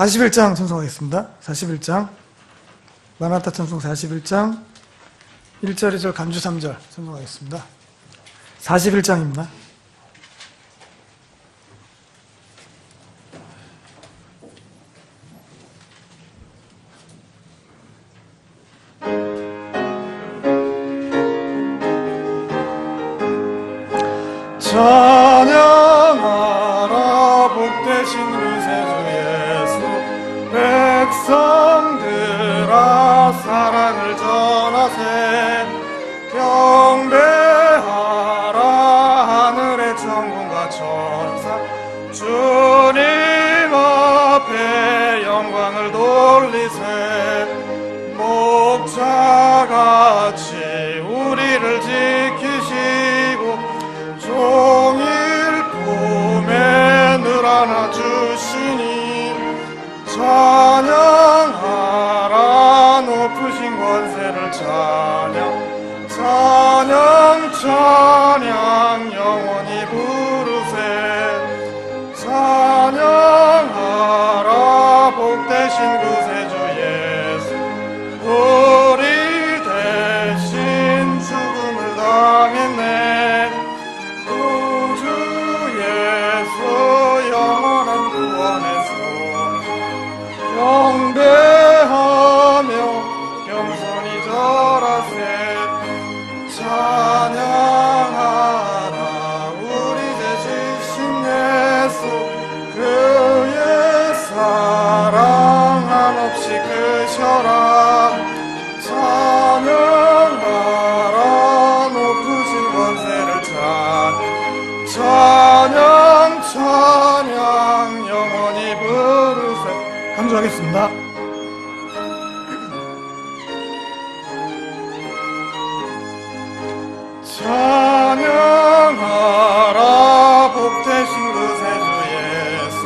41장 찬송하겠습니다. 41장 마나타 찬송 41장 1절 2절 간주 3절 찬송하겠습니다. 41장입니다. 찬양하라 복되신 구세주 예수 백성들아 사랑을 전하세 경배하라 하늘의 천군과 천사 주님 앞에 영광을 돌리세 목자같이 우리를 지키시고 종일 품에 늘 안아주시니 찬양하라 높으신 권세를 찬양 찬양 찬양 영원히 부르세 찬양하라 복되신 구세주 예수 우리 대신 죽음을 당했네 구주 예수 영원한 구원의 손 경배하며 겸손히 절하세 찬양하라 우리 대지신 예수 그의 사랑 한없이 크셔라 찬양하라 높으신 권세를 찬양 찬양 영원히 부르세 감사하겠습니다. 찬양하라 복되신 구세주 예수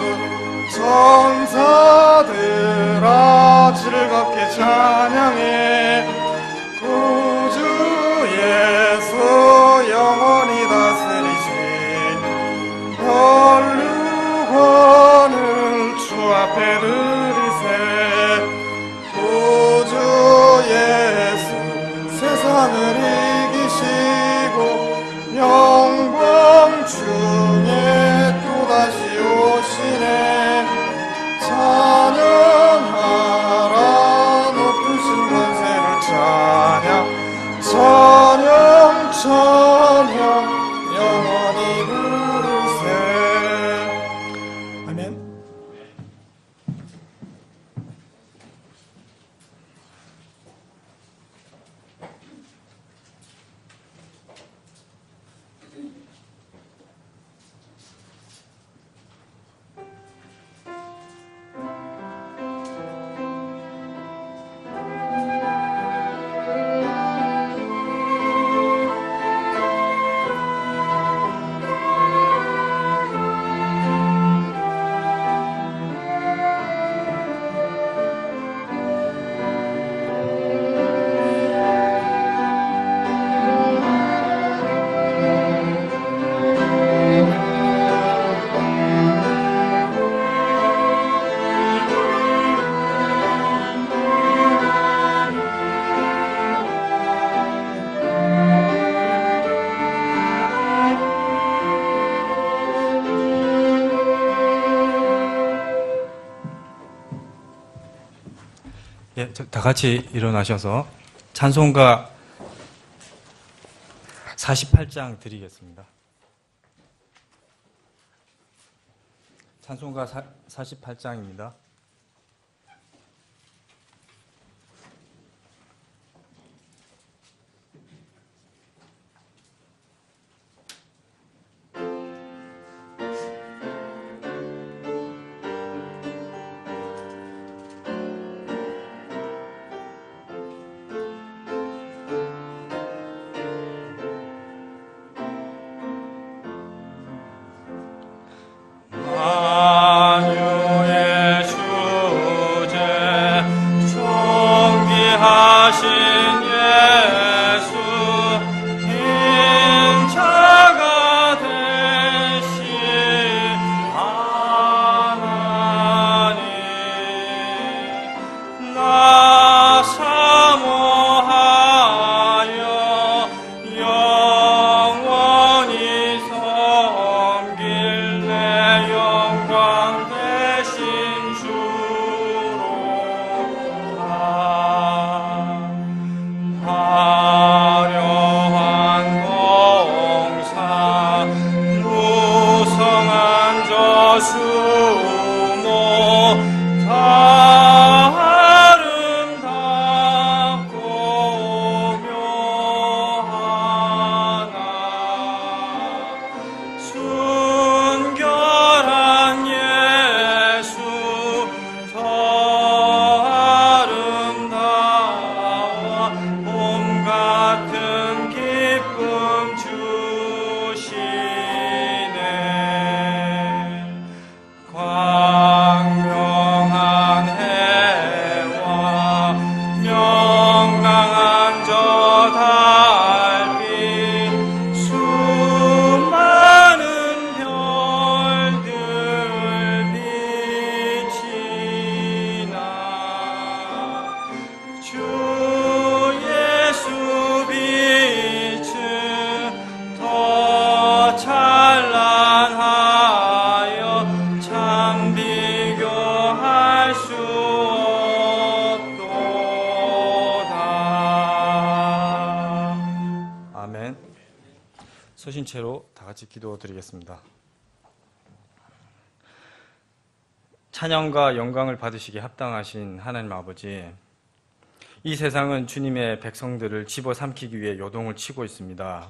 천사들아 즐겁게 찬양해 구주 예수 영원히 다스리신 혈육원을 주 앞에 드리세 구주 예수 세상을 이기시고 영광 중에 또다시 오시네 찬양하라 높으신 권세를 찬양 찬양 찬양 영원히 부르세 아멘. 예, 다 같이 일어나셔서 찬송가 48장 드리겠습니다. 찬송가 48장입니다. 만유의 주 서신 채로 다 같이 기도드리겠습니다. 찬양과 영광을 받으시기에 합당하신 하나님 아버지, 이 세상은 주님의 백성들을 집어삼키기 위해 요동을 치고 있습니다.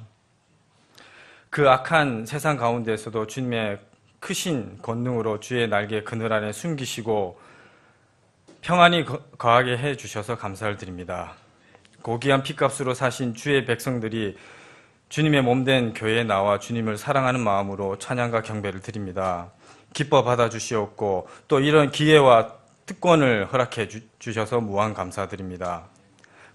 그 악한 세상 가운데에서도 주님의 크신 권능으로 주의 날개 그늘 안에 숨기시고 평안히 거하게 해주셔서 감사를 드립니다. 고귀한 핏값으로 사신 주의 백성들이 주님의 몸된 교회에 나와 주님을 사랑하는 마음으로 찬양과 경배를 드립니다. 기뻐 받아주시옵고 또 이런 기회와 특권을 허락해 주셔서 무한 감사드립니다.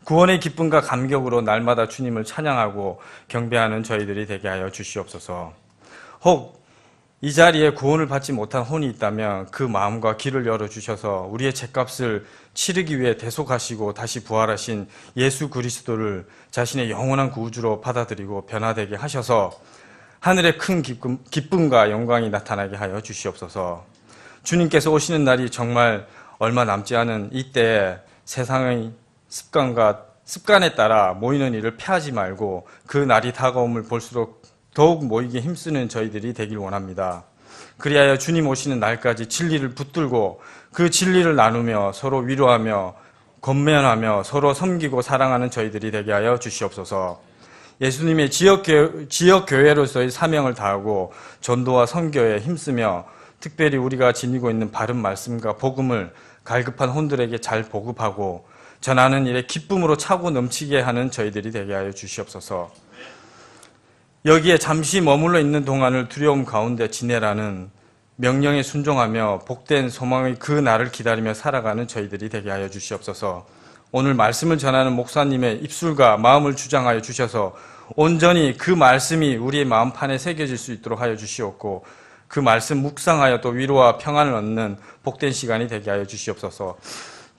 구원의 기쁨과 감격으로 날마다 주님을 찬양하고 경배하는 저희들이 되게 하여 주시옵소서. 혹 이 자리에 구원을 받지 못한 혼이 있다면 그 마음과 길을 열어주셔서 우리의 죄값을 치르기 위해 대속하시고 다시 부활하신 예수 그리스도를 자신의 영원한 구주로 받아들이고 변화되게 하셔서 하늘의 큰 기쁨과 영광이 나타나게 하여 주시옵소서. 주님께서 오시는 날이 정말 얼마 남지 않은 이때 세상의 습관에 따라 모이는 일을 피하지 말고 그 날이 다가옴을 볼수록 더욱 모이기 힘쓰는 저희들이 되길 원합니다. 그리하여 주님 오시는 날까지 진리를 붙들고 그 진리를 나누며 서로 위로하며 권면하며 서로 섬기고 사랑하는 저희들이 되게 하여 주시옵소서. 예수님의 지역교회로서의 사명을 다하고 전도와 선교에 힘쓰며 특별히 우리가 지니고 있는 바른 말씀과 복음을 갈급한 혼들에게 잘 보급하고 전하는 일에 기쁨으로 차고 넘치게 하는 저희들이 되게 하여 주시옵소서. 여기에 잠시 머물러 있는 동안을 두려움 가운데 지내라는 명령에 순종하며 복된 소망의 그 날을 기다리며 살아가는 저희들이 되게 하여 주시옵소서. 오늘 말씀을 전하는 목사님의 입술과 마음을 주장하여 주셔서 온전히 그 말씀이 우리의 마음판에 새겨질 수 있도록 하여 주시옵고 그 말씀 묵상하여 또 위로와 평안을 얻는 복된 시간이 되게 하여 주시옵소서.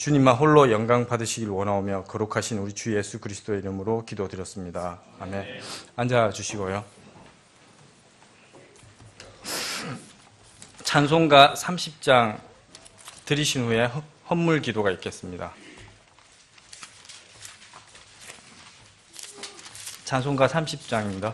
주님만 홀로 영광 받으시길 원하오며 거룩하신 우리 주 예수 그리스도의 이름으로 기도드렸습니다. 아멘. 앉아주시고요. 찬송가 30장 들으신 후에 헌물 기도가 있겠습니다. 찬송가 30장입니다.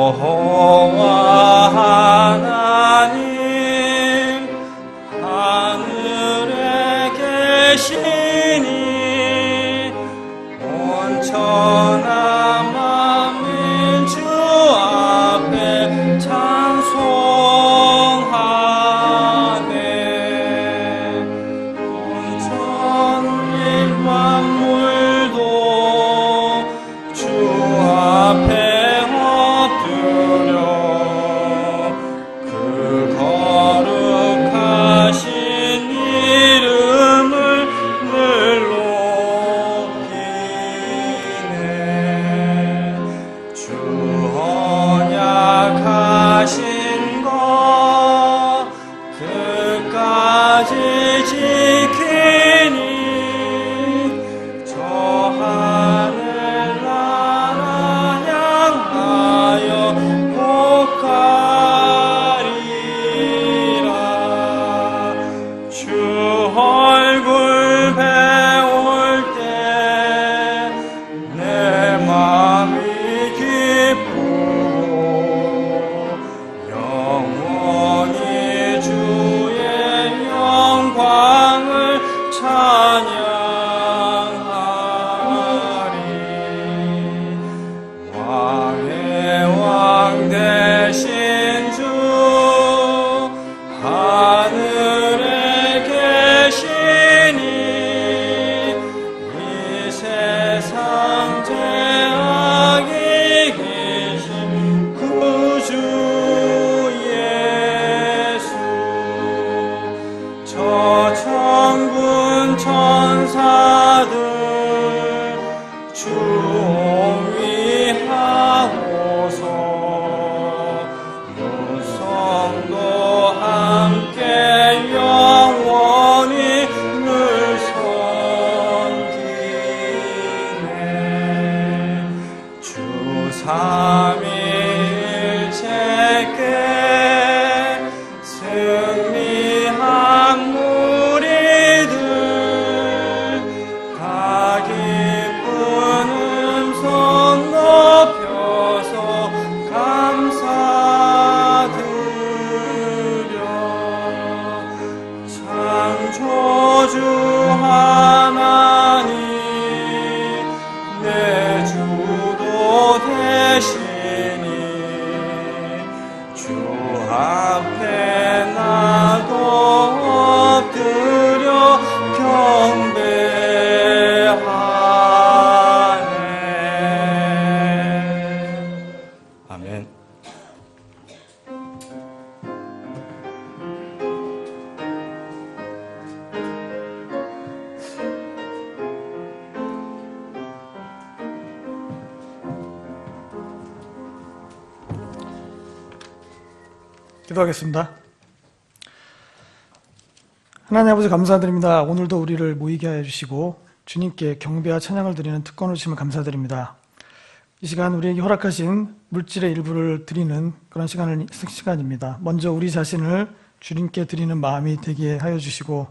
여호와 하나님 하늘에 계시니 온천한 만민 주 앞에 찬송하네. 온천일 만물도 주 앞에 주 창조주 하나님 내 주도 되시니 주 앞에 나도 엎드려 경배하네. 아멘. 기도하겠습니다. 하나님 아버지 감사드립니다. 오늘도 우리를 모이게 하여 주시고 주님께 경배와 찬양을 드리는 특권을 주시면 감사드립니다. 이 시간 우리에게 허락하신 물질의 일부를 드리는 그런 시간입니다. 먼저 우리 자신을 주님께 드리는 마음이 되게 하여 주시고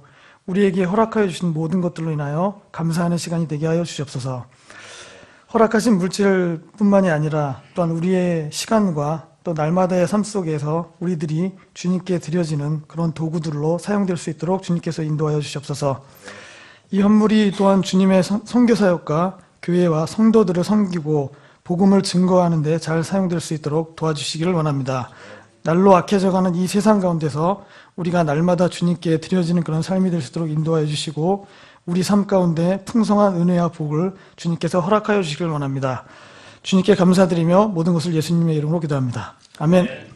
우리에게 허락하여 주신 모든 것들로 인하여 감사하는 시간이 되게 하여 주시옵소서. 허락하신 물질뿐만이 아니라 또한 우리의 시간과 또 날마다의 삶 속에서 우리들이 주님께 드려지는 그런 도구들로 사용될 수 있도록 주님께서 인도하여 주시옵소서. 이 헌물이 또한 주님의 선교사역과 교회와 성도들을 섬기고 복음을 증거하는 데 잘 사용될 수 있도록 도와주시기를 원합니다. 날로 악해져가는 이 세상 가운데서 우리가 날마다 주님께 드려지는 그런 삶이 될 수 있도록 인도하여 주시고 우리 삶 가운데 풍성한 은혜와 복을 주님께서 허락하여 주시기를 원합니다. 주님께 감사드리며 모든 것을 예수님의 이름으로 기도합니다. 아멘.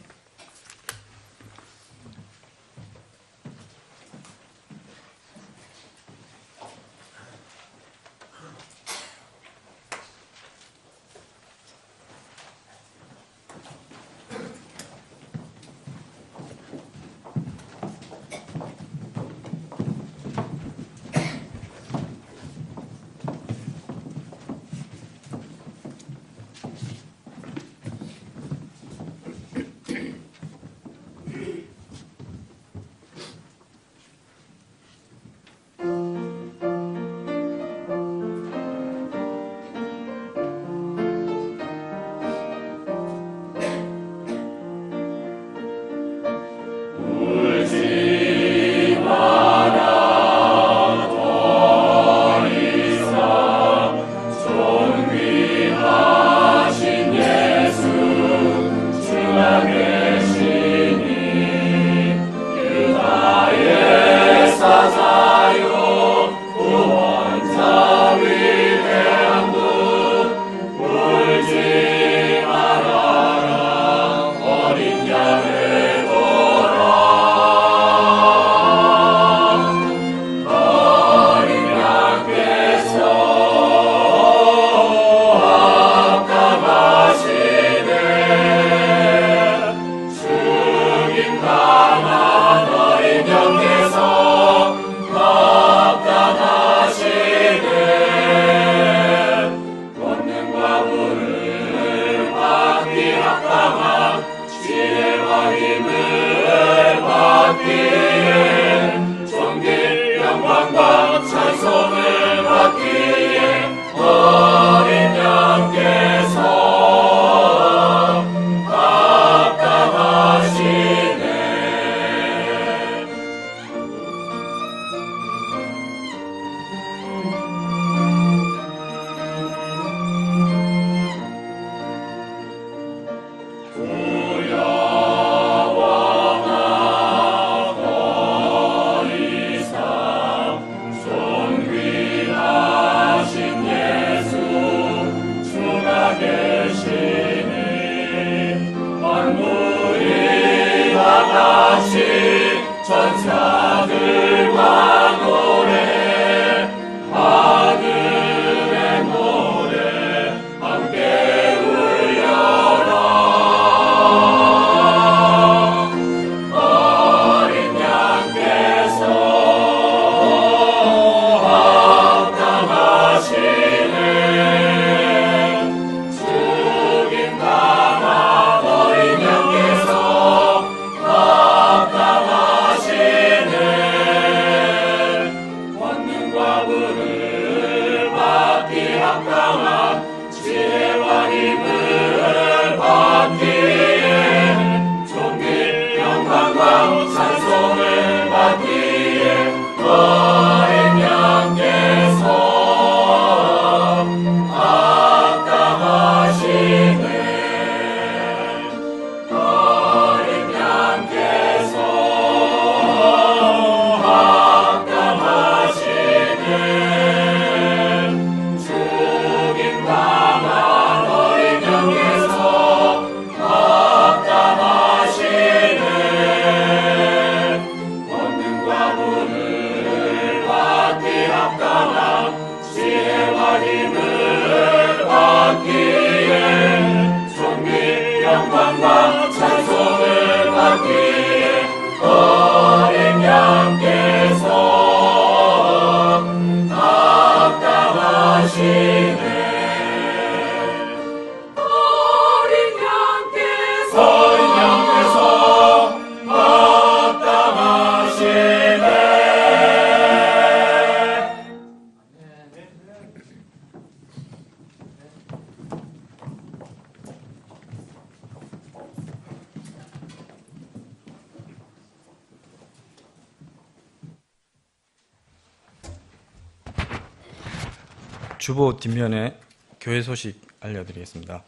주보 뒷면에 교회 소식 알려드리겠습니다.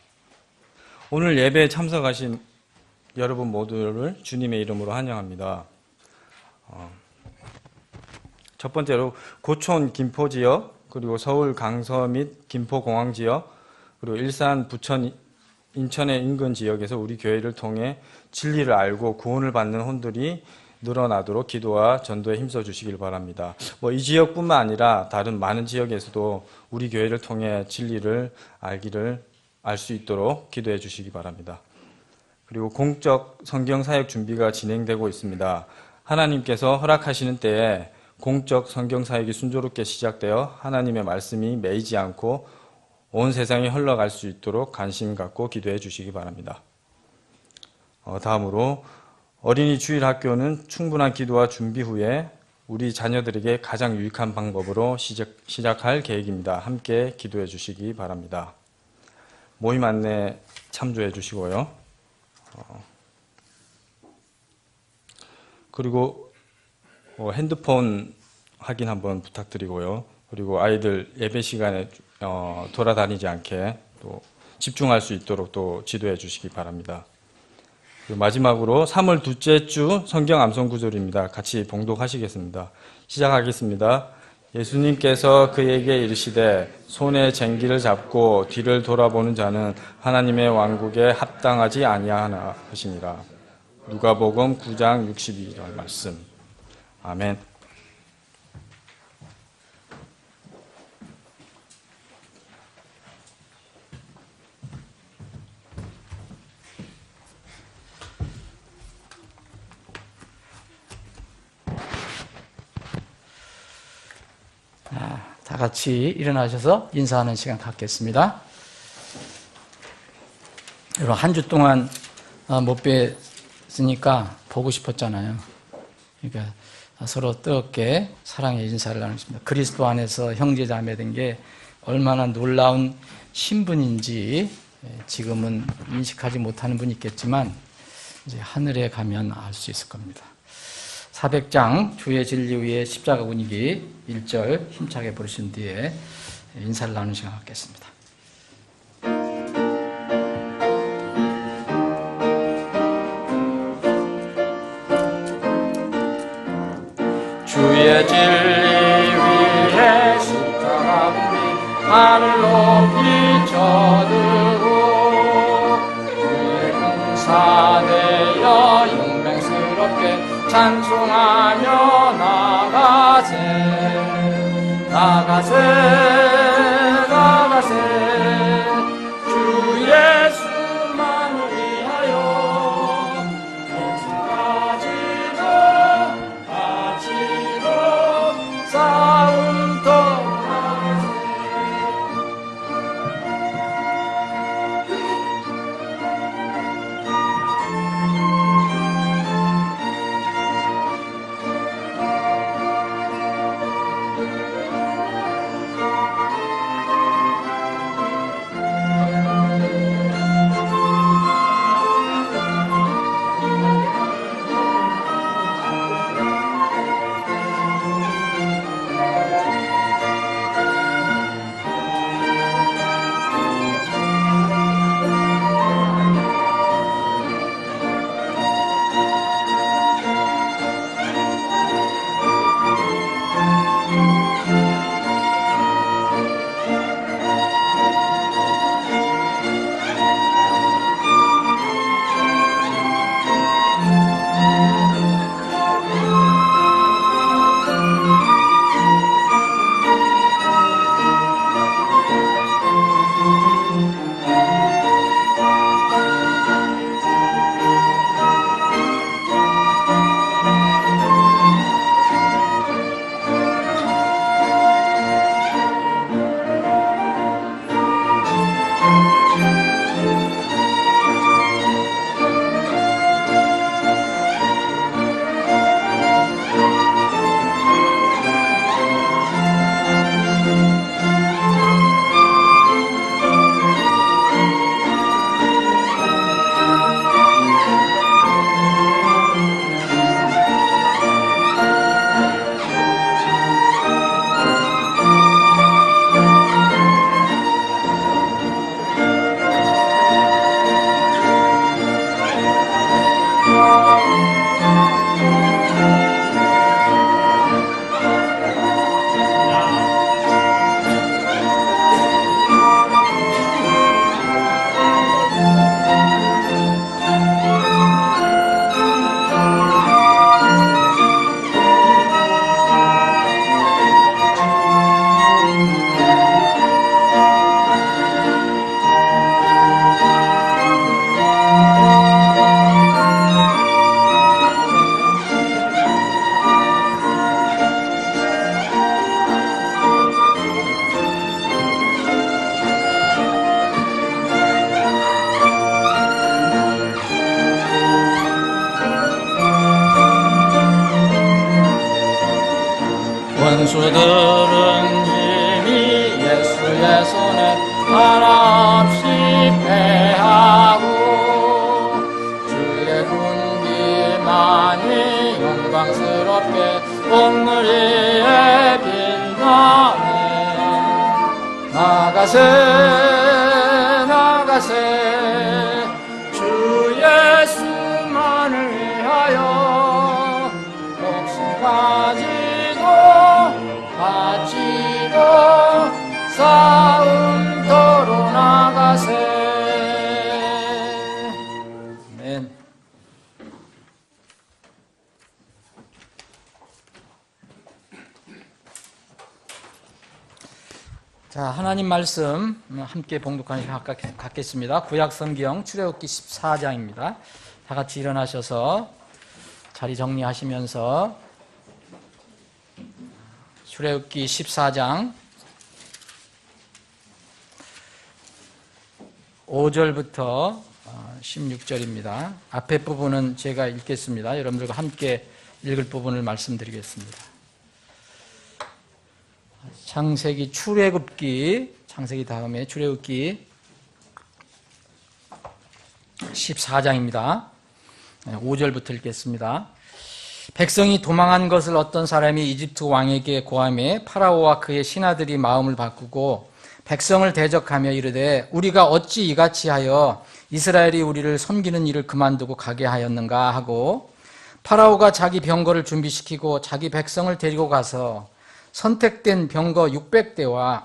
오늘 예배에 참석하신 여러분 모두를 주님의 이름으로 환영합니다. 첫 번째로 고촌 김포 지역, 그리고 서울 강서 및 김포 공항 지역, 그리고 일산 부천 인천의 인근 지역에서 우리 교회를 통해 진리를 알고 구원을 받는 혼들이 늘어나도록 기도와 전도에 힘써 주시길 바랍니다. 이 지역뿐만 아니라 다른 많은 지역에서도 우리 교회를 통해 진리를 알 수 있도록 기도해 주시기 바랍니다. 그리고 공적 성경 사역 준비가 진행되고 있습니다. 하나님께서 허락하시는 때에 공적 성경 사역이 순조롭게 시작되어 하나님의 말씀이 매이지 않고 온 세상에 흘러갈 수 있도록 관심 갖고 기도해 주시기 바랍니다. 다음으로 어린이 주일학교는 충분한 기도와 준비 후에 우리 자녀들에게 가장 유익한 방법으로 시작할 계획입니다. 함께 기도해 주시기 바랍니다. 모임 안내 참조해 주시고요. 그리고 핸드폰 확인 한번 부탁드리고요. 그리고 아이들 예배 시간에 돌아다니지 않게 또 집중할 수 있도록 또 지도해 주시기 바랍니다. 그리고 마지막으로 3월 둘째 주 성경 암송 구절입니다. 같이 봉독하시겠습니다. 시작하겠습니다. 예수님께서 그에게 이르시되 손에 쟁기를 잡고 뒤를 돌아보는 자는 하나님의 왕국에 합당하지 아니하나 하시니라. 누가복음 9장 62절 말씀. 아멘. 다 같이 일어나셔서 인사하는 시간 갖겠습니다. 여러분, 한 주 동안 못 뵀으니까 보고 싶었잖아요. 그러니까 서로 뜨겁게 사랑의 인사를 나누십니다. 그리스도 안에서 형제자매 된 게 얼마나 놀라운 신분인지 지금은 인식하지 못하는 분이 있겠지만 이제 하늘에 가면 알 수 있을 겁니다. 400장 주의 진리 위에 십자가 분위기 1절 힘차게 부르신 뒤에 인사를 나누는 시간 갖겠습니다. 주의 진리 위에 십자가 분위기 하늘 높이 쳐들고 주의 용사 되어 영맹스럽게 찬송하며 나가세 나가세 나가세 주 예수만을 위하여 목숨까지도 바치고 싸움터 나가세. 원수들은 이미 예수의 손에 하나없이 패하고 주의 군기만이 영광스럽게 온누리에 빛나네. 나가세 나가세 주 예수만을 위하여 목숨까지도 바치고 싸움터로 나가세. 아멘. 자, 하나님 말씀 함께 봉독하는 시간 갖겠습니다. 구약성경 출애굽기 14장입니다. 다 같이 일어나셔서 자리 정리하시면서 출애굽기 14장 5절부터 16절입니다. 앞에 부분은 제가 읽겠습니다. 여러분들과 함께 읽을 부분을 말씀드리겠습니다. 창세기 창세기 다음에 출애굽기 14장입니다. 5절부터 읽겠습니다. 백성이 도망한 것을 어떤 사람이 이집트 왕에게 고하매 파라오와 그의 신하들이 마음을 바꾸고 백성을 대적하며 이르되 우리가 어찌 이같이 하여 이스라엘이 우리를 섬기는 일을 그만두고 가게 하였는가 하고 파라오가 자기 병거를 준비시키고 자기 백성을 데리고 가서 선택된 병거 600대와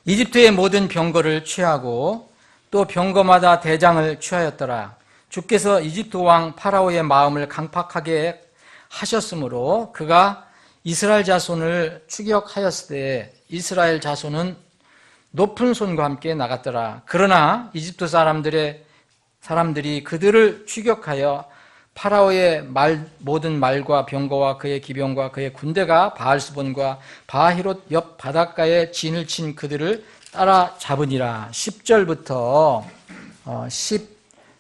이집트의 모든 병거를 취하고 또 병거마다 대장을 취하였더라. 주께서 이집트 왕 파라오의 마음을 강팍하게 하셨으므로 그가 이스라엘 자손을 추격하였을 때 이스라엘 자손은 높은 손과 함께 나갔더라. 그러나 이집트 사람들이 그들을 추격하여 파라오의 모든 말과 병거와 그의 기병과 그의 군대가 바알스본과 바히롯 옆 바닷가에 진을 친 그들을 따라잡으니라. 10절부터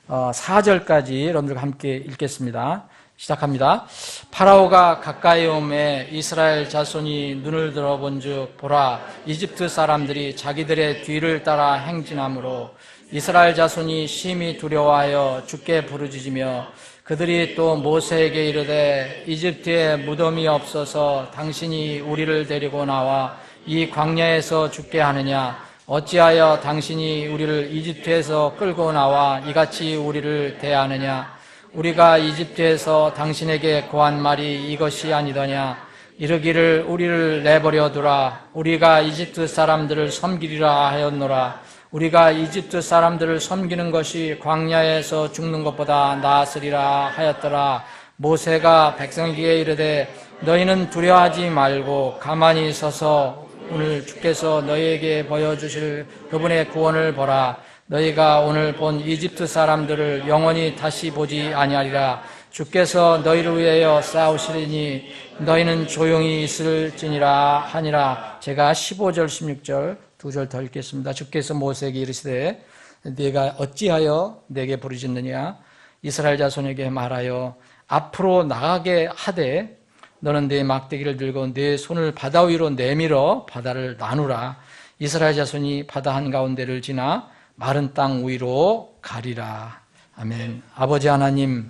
14절까지 여러분들과 함께 읽겠습니다. 시작합니다. 파라오가 가까이 오매 이스라엘 자손이 눈을 들어본즉 보라 이집트 사람들이 자기들의 뒤를 따라 행진하므로 이스라엘 자손이 심히 두려워하여 주께 부르짖으며 그들이 또 모세에게 이르되 이집트에 무덤이 없어서 당신이 우리를 데리고 나와 이 광야에서 죽게 하느냐 어찌하여 당신이 우리를 이집트에서 끌고 나와 이같이 우리를 대하느냐 우리가 이집트에서 당신에게 고한 말이 이것이 아니더냐 이르기를 우리를 내버려 두라 우리가 이집트 사람들을 섬기리라 하였노라 우리가 이집트 사람들을 섬기는 것이 광야에서 죽는 것보다 나았으리라 하였더라. 모세가 백성에게 이르되 너희는 두려워하지 말고 가만히 서서 오늘 주께서 너희에게 보여주실 그분의 구원을 보라. 너희가 오늘 본 이집트 사람들을 영원히 다시 보지 아니하리라. 주께서 너희를 위하여 싸우시리니 너희는 조용히 있을지니라 하니라. 제가 15절 16절 2절 더 읽겠습니다. 주께서 모세에게 이르시되 네가 어찌하여 내게 부르짖느냐 이스라엘 자손에게 말하여 앞으로 나가게 하되 너는 네 막대기를 들고 네 손을 바다 위로 내밀어 바다를 나누라. 이스라엘 자손이 바다 한가운데를 지나 마른 땅 위로 가리라. 아멘. 아버지 하나님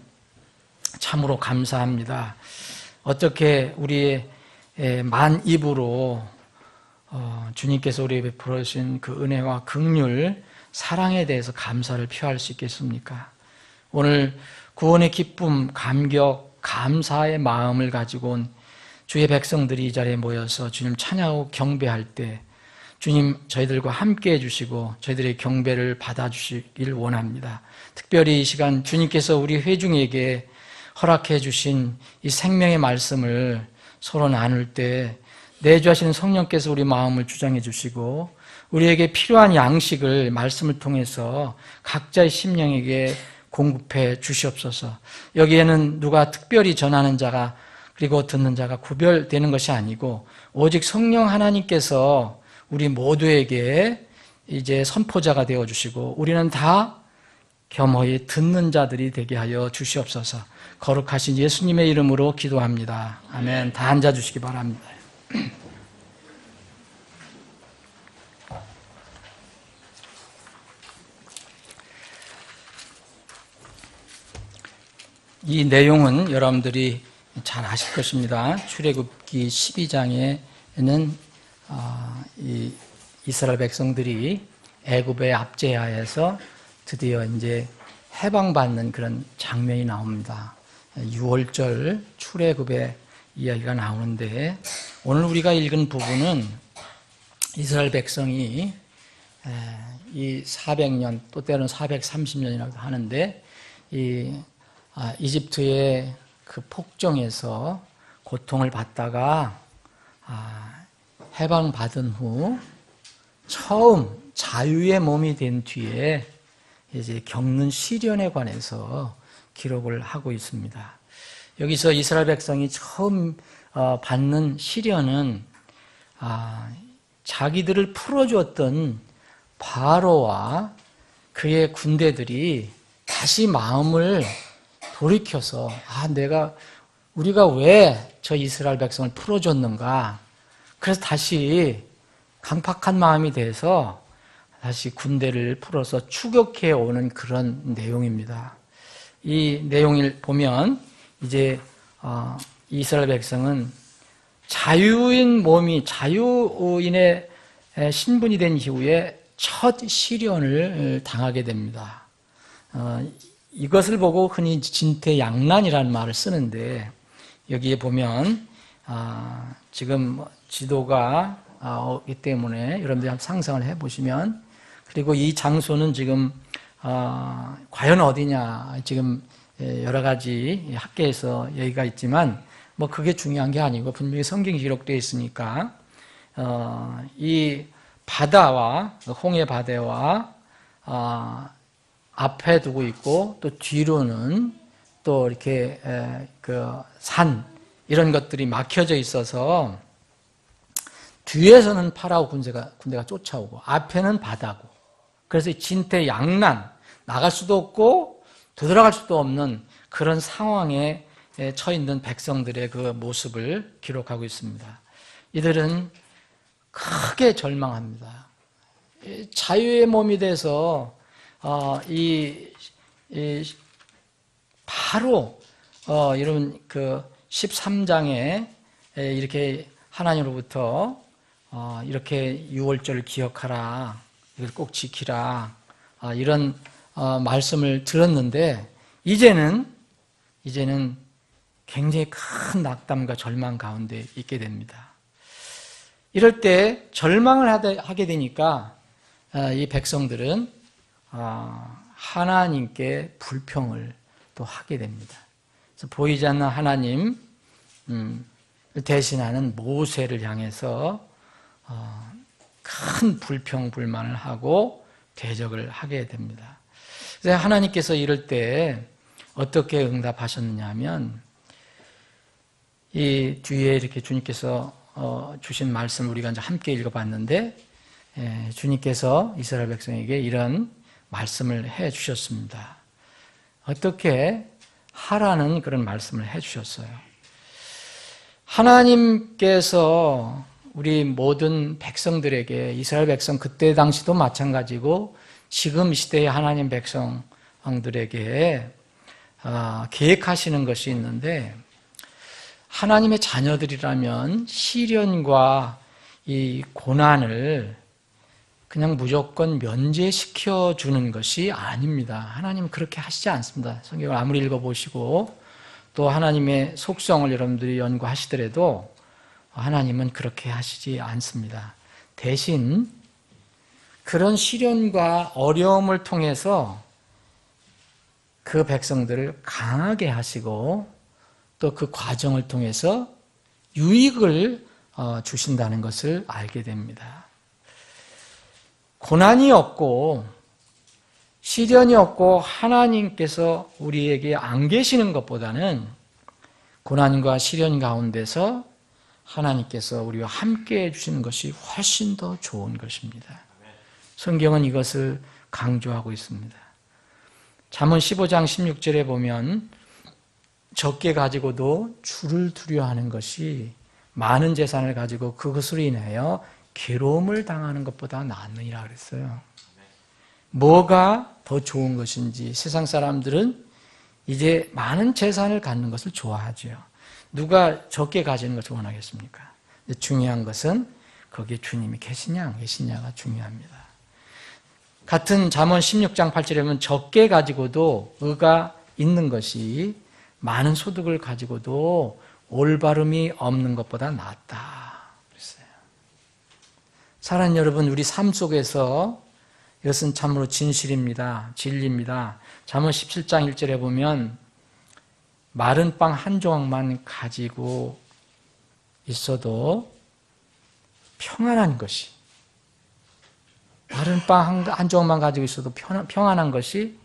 참으로 감사합니다. 어떻게 우리의 만 입으로 주님께서 우리에게 베풀어 주신 그 은혜와 긍휼, 사랑에 대해서 감사를 표할 수 있겠습니까? 오늘 구원의 기쁨, 감격, 감사의 마음을 가지고 온 주의 백성들이 이 자리에 모여서 주님 찬양하고 경배할 때 주님 저희들과 함께 해주시고 저희들의 경배를 받아주시길 원합니다. 특별히 이 시간 주님께서 우리 회중에게 허락해 주신 이 생명의 말씀을 서로 나눌 때 내주하시는 성령께서 우리 마음을 주장해 주시고 우리에게 필요한 양식을 말씀을 통해서 각자의 심령에게 공급해 주시옵소서. 여기에는 누가 특별히 전하는 자가 그리고 듣는 자가 구별되는 것이 아니고 오직 성령 하나님께서 우리 모두에게 이제 선포자가 되어 주시고 우리는 다 겸허히 듣는 자들이 되게 하여 주시옵소서. 거룩하신 예수님의 이름으로 기도합니다. 아멘. 다 앉아주시기 바랍니다. 이 내용은 여러분들이 잘 아실 것입니다. 출애굽기 12장에는 이 이스라엘 백성들이 애굽의 압제하에서 드디어 이제 해방받는 그런 장면이 나옵니다. 6월절 출애굽의 이야기가 나오는데, 오늘 우리가 읽은 부분은 이스라엘 백성이 이 400년, 또 때로는 430년이라고 하는데, 이집트의 그 폭정에서 고통을 받다가 해방받은 후 처음 자유의 몸이 된 뒤에 이제 겪는 시련에 관해서 기록을 하고 있습니다. 여기서 이스라엘 백성이 처음 받는 시련은 자기들을 풀어주었던 바로와 그의 군대들이 다시 마음을 돌이켜서 우리가 왜 저 이스라엘 백성을 풀어줬는가, 그래서 다시 강팍한 마음이 돼서 다시 군대를 풀어서 추격해 오는 그런 내용입니다. 이 내용을 보면 이제 이스라엘 백성은 자유인의 신분이 된 이후에 첫 시련을 당하게 됩니다. 이것을 보고 흔히 진퇴양난이라는 말을 쓰는데, 여기에 보면 지금 지도가 없기 때문에 여러분들이 한번 상상을 해보시면, 그리고 이 장소는 지금 과연 어디냐, 지금 여러 가지 학계에서 얘기가 있지만 뭐 그게 중요한 게 아니고 분명히 성경이 기록되어 있으니까 이 바다와 홍해 바다와 앞에 두고 있고, 또 뒤로는 또 이렇게 그 산, 이런 것들이 막혀져 있어서 뒤에서는 파라오 군대가 쫓아오고 앞에는 바다고, 그래서 진퇴양난, 나갈 수도 없고 되돌아갈 수도 없는 그런 상황에 처해 있는 백성들의 그 모습을 기록하고 있습니다. 이들은 크게 절망합니다. 자유의 몸이 돼서 바로 이런 그 13장에 이렇게 하나님으로부터 이렇게 6월절을 기억하라, 이걸 꼭 지키라, 이런 말씀을 들었는데, 이제는 굉장히 큰 낙담과 절망 가운데 있게 됩니다. 이럴 때 절망을 하게 되니까 이 백성들은 하나님께 불평을 또 하게 됩니다. 그래서 보이지 않는 하나님 대신하는 모세를 향해서 큰 불평 불만을 하고 대적을 하게 됩니다. 그래서 하나님께서 이럴 때 어떻게 응답하셨느냐 하면, 이 뒤에 이렇게 주님께서 주신 말씀을 우리가 이제 함께 읽어봤는데, 주님께서 이스라엘 백성에게 이런 말씀을 해 주셨습니다. 어떻게 하라는 그런 말씀을 해 주셨어요. 하나님께서 우리 모든 백성들에게, 이스라엘 백성 그때 당시도 마찬가지고 지금 시대의 하나님 백성들에게 계획하시는 것이 있는데, 하나님의 자녀들이라면 시련과 이 고난을 그냥 무조건 면제시켜 주는 것이 아닙니다. 하나님은 그렇게 하시지 않습니다. 성경을 아무리 읽어보시고 또 하나님의 속성을 여러분들이 연구하시더라도 하나님은 그렇게 하시지 않습니다. 대신 그런 시련과 어려움을 통해서 그 백성들을 강하게 하시고, 또 그 과정을 통해서 유익을 주신다는 것을 알게 됩니다. 고난이 없고 시련이 없고 하나님께서 우리에게 안 계시는 것보다는 고난과 시련 가운데서 하나님께서 우리와 함께 해주시는 것이 훨씬 더 좋은 것입니다. 성경은 이것을 강조하고 있습니다. 잠언 15장 16절에 보면 적게 가지고도 주를 두려워하는 것이 많은 재산을 가지고 그것으로 인하여 괴로움을 당하는 것보다 낫느니라 그랬어요. 뭐가 더 좋은 것인지 세상 사람들은 이제 많은 재산을 갖는 것을 좋아하죠. 누가 적게 가지는 것을 원하겠습니까? 중요한 것은 거기에 주님이 계시냐 안 계시냐가 중요합니다. 같은 잠언 16장 8절에 보면 적게 가지고도 의가 있는 것이 많은 소득을 가지고도 올바름이 없는 것보다 낫다 그랬어요. 사랑하는 여러분, 우리 삶 속에서 이것은 참으로 진실입니다. 진리입니다. 잠언 17장 1절에 보면 마른 빵 한 조각만 가지고 있어도 평안한 것이, 마른 빵 한 조각만 가지고 있어도 평안한 것이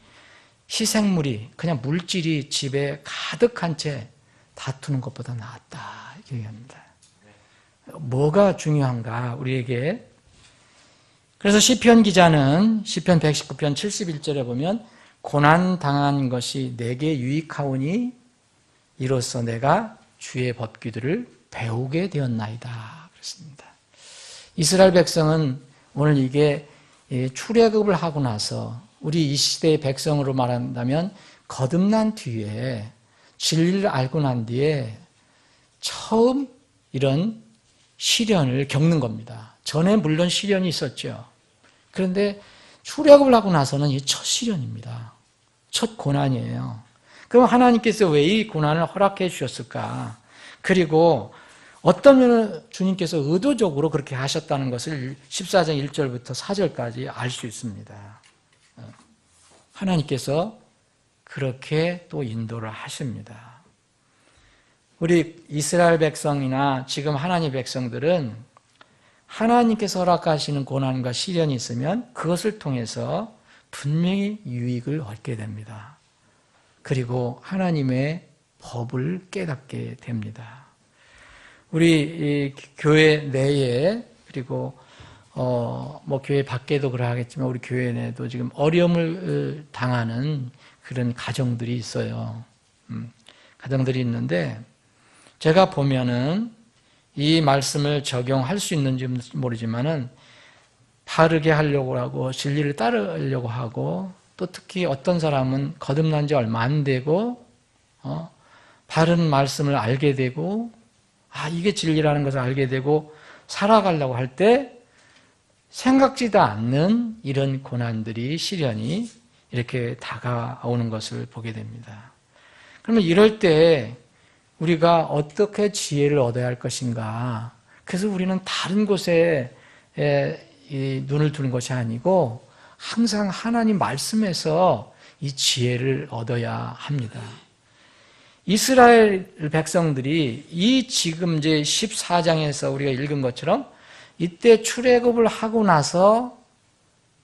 희생물이, 그냥 물질이 집에 가득한 채 다투는 것보다 낫다 이렇게 얘기합니다. 뭐가 중요한가 우리에게? 그래서 시편 기자는 시편 119편 71절에 보면 고난당한 것이 내게 유익하오니 이로써 내가 주의 법규들을 배우게 되었나이다 그랬습니다. 이스라엘 백성은 오늘 이게 출애굽을 하고 나서 우리 이 시대의 백성으로 말한다면 거듭난 뒤에 진리를 알고 난 뒤에 처음 이런 시련을 겪는 겁니다. 전에 물론 시련이 있었죠. 그런데 출애굽을 하고 나서는 이 첫 시련입니다. 첫 고난이에요. 그럼 하나님께서 왜 이 고난을 허락해 주셨을까? 그리고 어떤 면은 주님께서 의도적으로 그렇게 하셨다는 것을 14장 1절부터 4절까지 알 수 있습니다. 하나님께서 그렇게 또 인도를 하십니다. 우리 이스라엘 백성이나 지금 하나님 백성들은 하나님께서 허락하시는 고난과 시련이 있으면 그것을 통해서 분명히 유익을 얻게 됩니다. 그리고 하나님의 법을 깨닫게 됩니다. 우리 교회 내에 그리고 뭐 교회 밖에도 그러하겠지만 우리 교회 내에도 지금 어려움을 당하는 그런 가정들이 있어요. 가정들이 있는데 제가 보면은 이 말씀을 적용할 수 있는지 모르지만은 바르게 하려고 하고 진리를 따르려고 하고 또 특히 어떤 사람은 거듭난 지 얼마 안 되고 바른 말씀을 알게 되고 이게 진리라는 것을 알게 되고 살아가려고 할 때 생각지도 않는 이런 고난들이 시련이 이렇게 다가오는 것을 보게 됩니다. 그러면 이럴 때 우리가 어떻게 지혜를 얻어야 할 것인가? 그래서 우리는 다른 곳에 눈을 두는 것이 아니고 항상 하나님 말씀에서 이 지혜를 얻어야 합니다. 이스라엘 백성들이 이 지금 이제 14장에서 우리가 읽은 것처럼 이때 출애굽을 하고 나서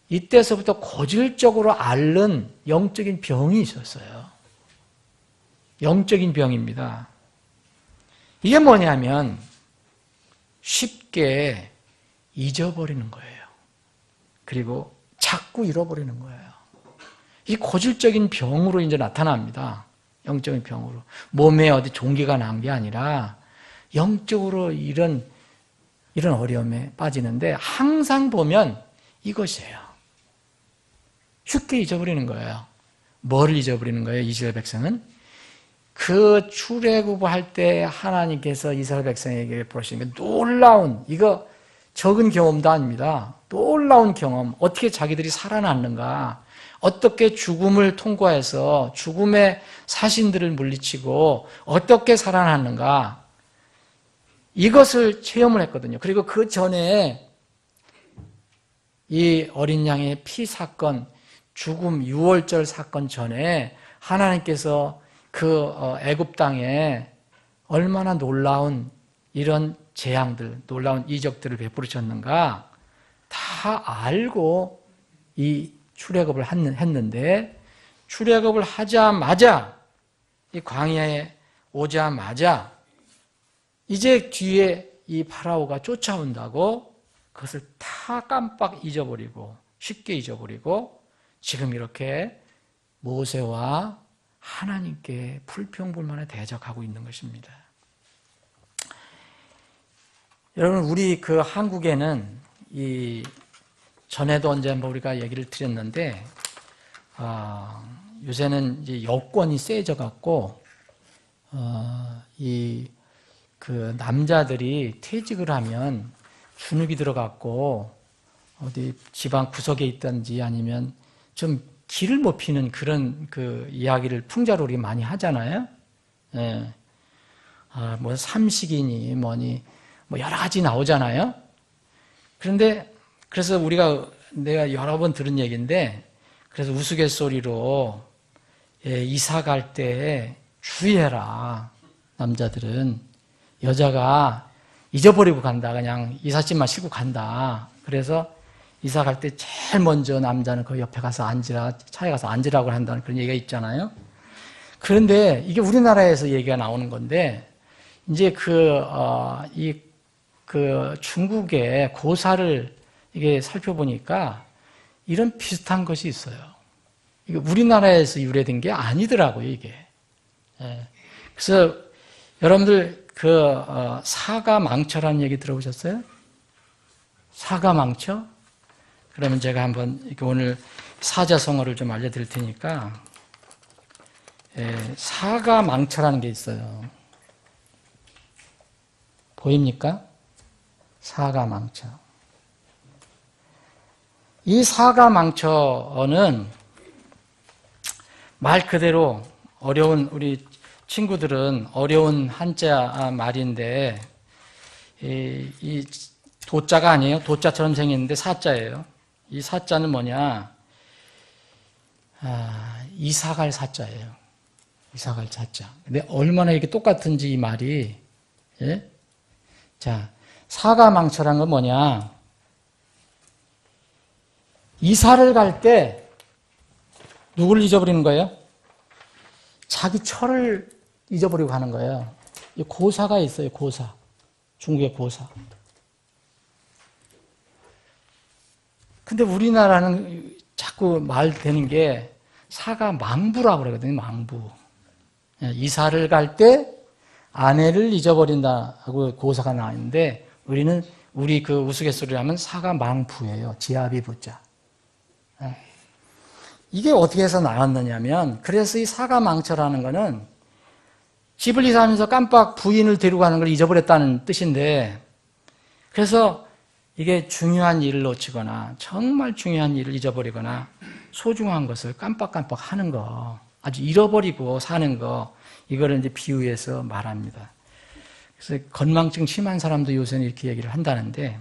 이때서부터 고질적으로 앓는 영적인 병이 있었어요. 영적인 병입니다. 이게 뭐냐면 쉽게 잊어버리는 거예요. 그리고 자꾸 잃어버리는 거예요. 이 고질적인 병으로 이제 나타납니다. 영적인 병으로. 몸에 어디 종기가 난 게 아니라 영적으로 이런 어려움에 빠지는데 항상 보면 이것이에요. 쉽게 잊어버리는 거예요. 뭐를 잊어버리는 거예요? 이스라엘 백성은? 그 출애굽을 할 때 하나님께서 이스라엘 백성에게 보시는 게 놀라운, 이거 적은 경험도 아닙니다. 놀라운 경험. 어떻게 자기들이 살아났는가? 어떻게 죽음을 통과해서 죽음의 사신들을 물리치고 어떻게 살아났는가? 이것을 체험을 했거든요. 그리고 그 전에 이 어린 양의 피 사건, 죽음, 유월절 사건 전에 하나님께서 그 애굽 땅에 얼마나 놀라운 이런 재앙들, 놀라운 이적들을 베푸셨는가 다 알고 이 출애굽을 했는데 출애굽을 하자마자 이 광야에 오자마자 이제 뒤에 이 파라오가 쫓아온다고 그것을 다 깜빡 잊어버리고 쉽게 잊어버리고 지금 이렇게 모세와 하나님께 불평불만에 대적하고 있는 것입니다. 여러분, 우리 그 한국에는 전에도 언제 한번 우리가 얘기를 드렸는데, 요새는 이제 여권이 세져 갖고, 그 남자들이 퇴직을 하면 주눅이 들어갖고, 어디 지방 구석에 있든지 아니면 좀 길을 못 피는 그런 그 이야기를 풍자로 우리 많이 하잖아요. 예. 뭐 삼식이니 뭐니, 뭐 여러 가지 나오잖아요. 그런데 그래서 내가 여러 번 들은 얘기인데, 그래서 우스갯소리로 이사 갈 때 주의해라. 남자들은 여자가 잊어버리고 간다. 그냥 이삿짐만 싣고 간다. 그래서 이사 갈 때 제일 먼저 남자는 그 옆에 가서 앉으라, 차에 가서 앉으라고 한다는 그런 얘기가 있잖아요. 그런데 이게 우리나라에서 얘기가 나오는 건데, 이제 그 중국의 고사를 이게 살펴보니까 이런 비슷한 것이 있어요. 이게 우리나라에서 유래된 게 아니더라고요, 이게. 예. 그래서 여러분들 사가망처라는 얘기 들어보셨어요? 사가망처? 그러면 제가 한번 이렇게 오늘 사자성어를 좀 알려드릴 테니까, 사가망처라는 게 있어요. 보입니까? 사가망처. 이 사가망처는 말 그대로 우리 친구들은 어려운 한자 말인데, 이 도자가 아니에요. 도자처럼 생겼는데 사자예요. 이 사자는 뭐냐? 이사갈 사자예요. 이사갈 사자. 근데 얼마나 이렇게 똑같은지 이 말이. 예? 자, 사가망처란 건 뭐냐? 이사를 갈 때 누구를 잊어버리는 거예요? 자기 처를 잊어버리고 가는 거예요. 이 고사가 있어요, 고사. 중국의 고사. 근데 우리나라는 자꾸 말 되는 게 사가망부라고 그러거든요, 망부. 이사를 갈 때 아내를 잊어버린다 하고 고사가 나와 있는데, 우리 그 우스갯소리를 하면 사가망부예요. 지아비 부자. 이게 어떻게 해서 나왔느냐면, 그래서 이 사가망처라는 거는 집을 이사하면서 깜빡 부인을 데리고 가는 걸 잊어버렸다는 뜻인데, 그래서 이게 중요한 일을 놓치거나 정말 중요한 일을 잊어버리거나 소중한 것을 깜빡깜빡 하는 거, 아주 잃어버리고 사는 거, 이거를 이제 비유해서 말합니다. 그래서 건망증 심한 사람도 요새는 이렇게 얘기를 한다는데,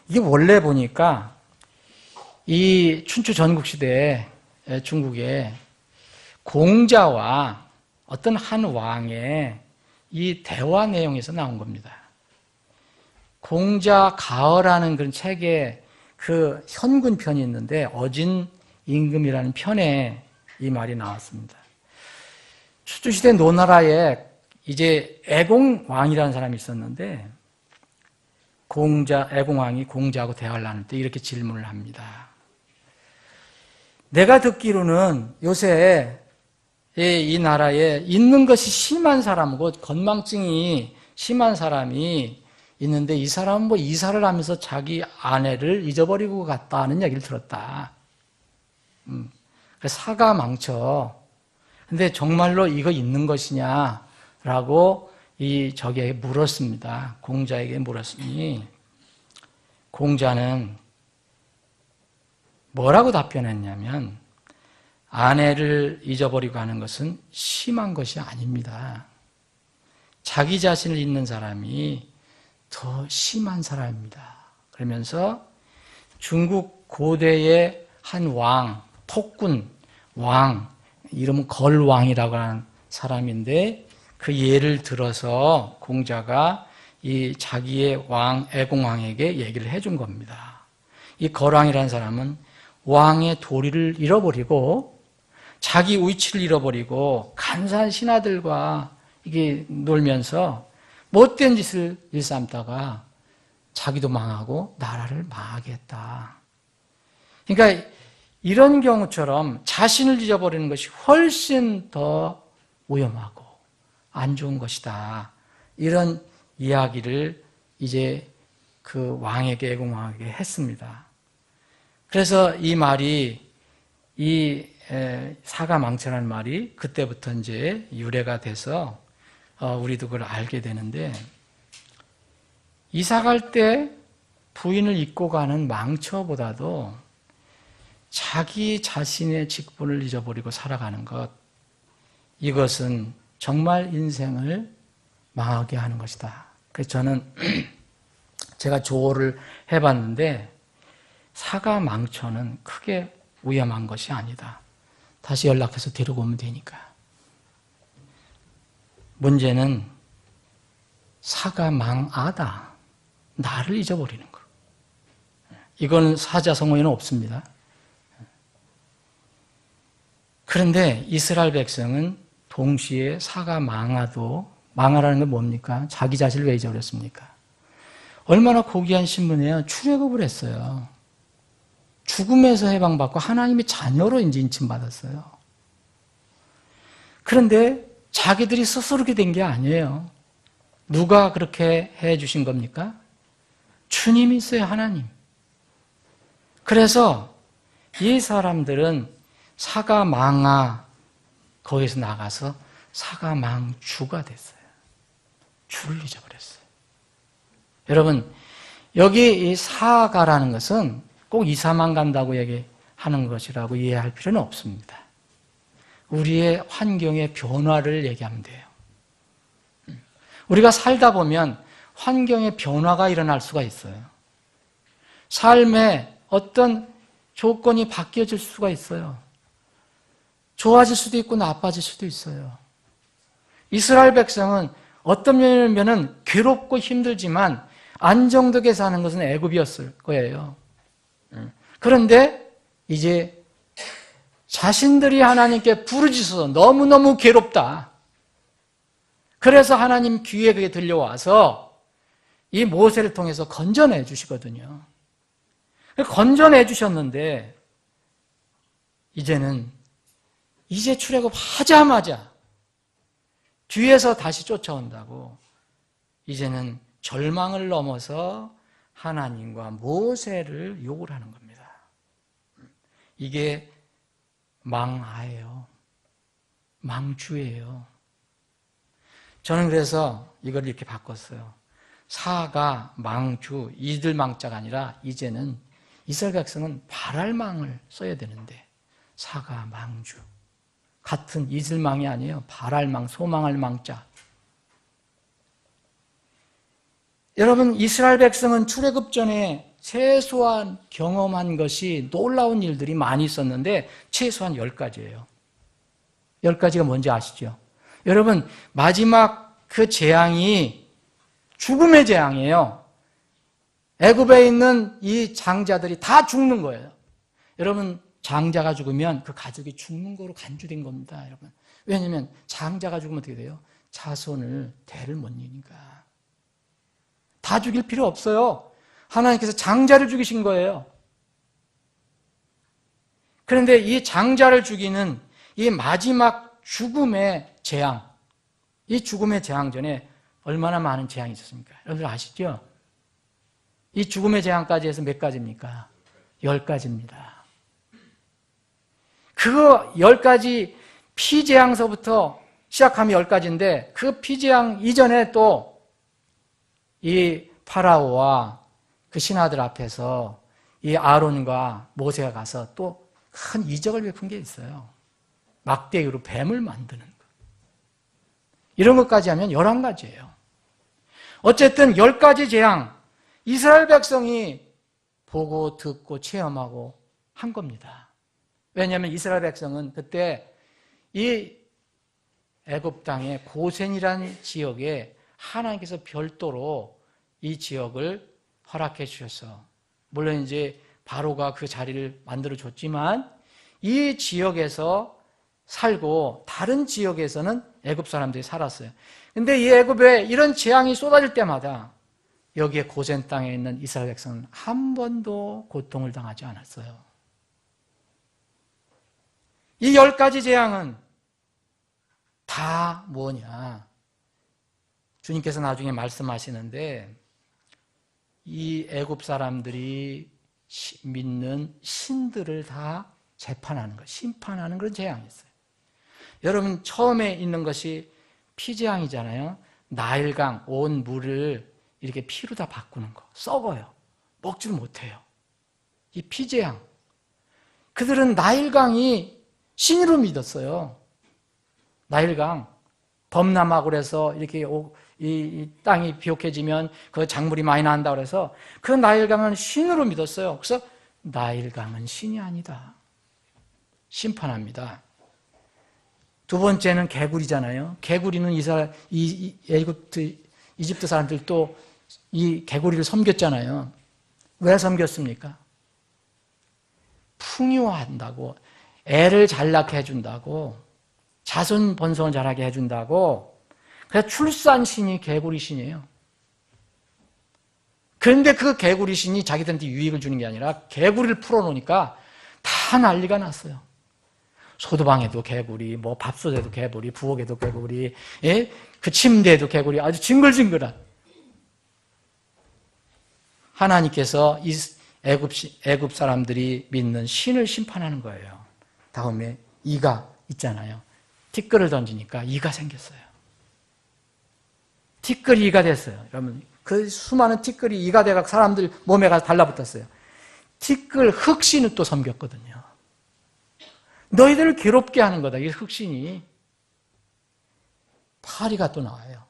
이게 원래 보니까 이 춘추 전국시대에 중국에 공자와 어떤 한 왕의 이 대화 내용에서 나온 겁니다. 공자 가어라는 그런 책에 그 현군편이 있는데, 어진 임금이라는 편에 이 말이 나왔습니다. 춘추시대 노나라에 이제 애공왕이라는 사람이 있었는데, 애공왕이 공자하고 대화를 나눌 때 이렇게 질문을 합니다. 내가 듣기로는 요새 이 나라에 있는 것이 심한 사람이고 건망증이 심한 사람이 있는데, 이 사람은 뭐 이사를 하면서 자기 아내를 잊어버리고 갔다는 얘기를 들었다. 그래서 사가망처. 근데 정말로 이거 있는 것이냐라고 저기에게 물었습니다. 공자에게 물었으니, 공자는 뭐라고 답변했냐면, 아내를 잊어버리고 하는 것은 심한 것이 아닙니다. 자기 자신을 잊는 사람이 더 심한 사람입니다. 그러면서 중국 고대의 한 왕, 폭군 왕, 이름은 걸왕이라고 하는 사람인데, 그 예를 들어서 공자가 이 자기의 왕 애공왕에게 얘기를 해준 겁니다. 이 걸왕이라는 사람은 왕의 도리를 잃어버리고 자기 위치를 잃어버리고 간사한 신하들과 이게 놀면서 못된 짓을 일삼다가 자기도 망하고 나라를 망하게 했다. 그러니까 이런 경우처럼 자신을 잊어버리는 것이 훨씬 더 위험하고 안 좋은 것이다. 이런 이야기를 이제 그 왕에게, 애국 왕에게 했습니다. 그래서 이 말이, 이 사가망천한 말이 그때부터 이제 유래가 돼서 우리도 그걸 알게 되는데, 이사 갈 때 부인을 잊고 가는 망처보다도 자기 자신의 직분을 잊어버리고 살아가는 것, 이것은 정말 인생을 망하게 하는 것이다. 그래서 저는 제가 조언을 해봤는데, 사가망천은 크게 위험한 것이 아니다. 다시 연락해서 데리고 오면 되니까. 문제는 사가망아다. 나를 잊어버리는 거. 이건 사자성어에는 없습니다. 그런데 이스라엘 백성은 동시에 사가망아도, 망하라는 건 뭡니까? 자기 자신을 왜 잊어버렸습니까? 얼마나 고귀한 신분이에요. 출애굽을 했어요. 죽음에서 해방받고 하나님의 자녀로 이제 인침받았어요. 그런데 자기들이 스스로 그렇게 된 게 아니에요. 누가 그렇게 해 주신 겁니까? 주님이 있어요, 하나님. 그래서 이 사람들은 사가망아, 거기서 나가서 사가망주가 됐어요. 주를 잊어버렸어요. 여러분, 여기 이 사가라는 것은 꼭 이사만 간다고 얘기하는 것이라고 이해할 필요는 없습니다. 우리의 환경의 변화를 얘기하면 돼요. 우리가 살다 보면 환경의 변화가 일어날 수가 있어요. 삶에 어떤 조건이 바뀌어질 수가 있어요. 좋아질 수도 있고 나빠질 수도 있어요. 이스라엘 백성은 어떤 면에는 괴롭고 힘들지만 안정되게 사는 것은 애굽이었을 거예요. 그런데 이제 자신들이 하나님께 부르짖어서 너무너무 괴롭다. 그래서 하나님 귀에 그게 들려와서 이 모세를 통해서 건져내 주시거든요. 건져내 주셨는데 이제 출애굽하자마자 뒤에서 다시 쫓아온다고 이제는 절망을 넘어서 하나님과 모세를 욕을 하는 겁니다. 이게 망하예요. 망주예요. 저는 그래서 이걸 이렇게 바꿨어요. 사가, 망주, 이들 망자가 아니라 이제는 이스라엘 백성은 바랄 망을 써야 되는데 사가, 망주. 같은 이슬 망이 아니에요. 바랄 망, 소망할 망자. 여러분, 이스라엘 백성은 출애굽 전에 최소한 경험한 것이 놀라운 일들이 많이 있었는데 최소한 10가지예요. 10가지가 뭔지 아시죠? 여러분, 마지막 그 재앙이 죽음의 재앙이에요. 애굽에 있는 이 장자들이 다 죽는 거예요. 여러분, 장자가 죽으면 그 가족이 죽는 거로 간주된 겁니다, 여러분. 왜냐하면 장자가 죽으면 어떻게 돼요? 자손을 대를 못 이으니까. 다 죽일 필요 없어요. 하나님께서 장자를 죽이신 거예요. 그런데 이 장자를 죽이는 이 마지막 죽음의 재앙, 이 죽음의 재앙 전에 얼마나 많은 재앙이 있었습니까? 여러분들 아시죠? 이 죽음의 재앙까지 해서 몇 가지입니까? 10가지입니다. 그 10가지 피재앙서부터 시작하면 10가지인데 그 피재앙 이전에 또 이 파라오와 그 신하들 앞에서 이 아론과 모세가 가서 또 큰 이적을 베푼 게 있어요. 막대기로 뱀을 만드는 것. 이런 것까지 하면 11가지예요. 어쨌든 10가지 재앙, 이스라엘 백성이 보고 듣고 체험하고 한 겁니다. 왜냐하면 이스라엘 백성은 그때 이 애굽 땅의 고센이라는 지역에 하나님께서 별도로 이 지역을 허락해 주셔서, 물론 이제 바로가 그 자리를 만들어 줬지만 이 지역에서 살고 다른 지역에서는 애굽 사람들이 살았어요. 근데 이 애굽에 이런 재앙이 쏟아질 때마다 여기에 고센 땅에 있는 이스라엘 백성은 한 번도 고통을 당하지 않았어요. 이 10가지 재앙은 다 뭐냐? 주님께서 나중에 말씀하시는데 이 애굽 사람들이 믿는 신들을 다 재판하는 것, 심판하는 그런 재앙이 있어요. 여러분 처음에 있는 것이 피재앙이잖아요. 나일강 온 물을 이렇게 피로 다 바꾸는 거, 썩어요. 먹지를 못해요. 이 피재앙. 그들은 나일강이 신으로 믿었어요. 나일강 범람하고 그래서 이렇게 이 땅이 비옥해지면 그 작물이 많이 난다 그래서 그 나일강은 신으로 믿었어요. 그래서 나일강은 신이 아니다. 심판합니다. 두 번째는 개구리잖아요. 개구리는 이집트 사람들도 이 개구리를 섬겼잖아요. 왜 섬겼습니까? 풍요한다고, 애를 잘 낳게 해준다고, 자손 번성을 잘하게 해준다고. 그래서 출산신이 개구리신이에요. 그런데 그 개구리신이 자기들한테 유익을 주는 게 아니라 개구리를 풀어놓으니까 다 난리가 났어요. 소도방에도 개구리, 뭐 밥솥에도 개구리, 부엌에도 개구리, 예? 그 침대에도 개구리, 아주 징글징글한. 하나님께서 이 애굽 사람들이 믿는 신을 심판하는 거예요. 다음에 이가 있잖아요. 티끌을 던지니까 이가 생겼어요. 티끌이 이가 됐어요. 여러분, 그 수많은 티끌이 이가 돼가 사람들 몸에 가서 달라붙었어요. 티끌 흑신을 또 섬겼거든요. 너희들을 괴롭게 하는 거다. 이 흑신이. 파리가 또 나와요.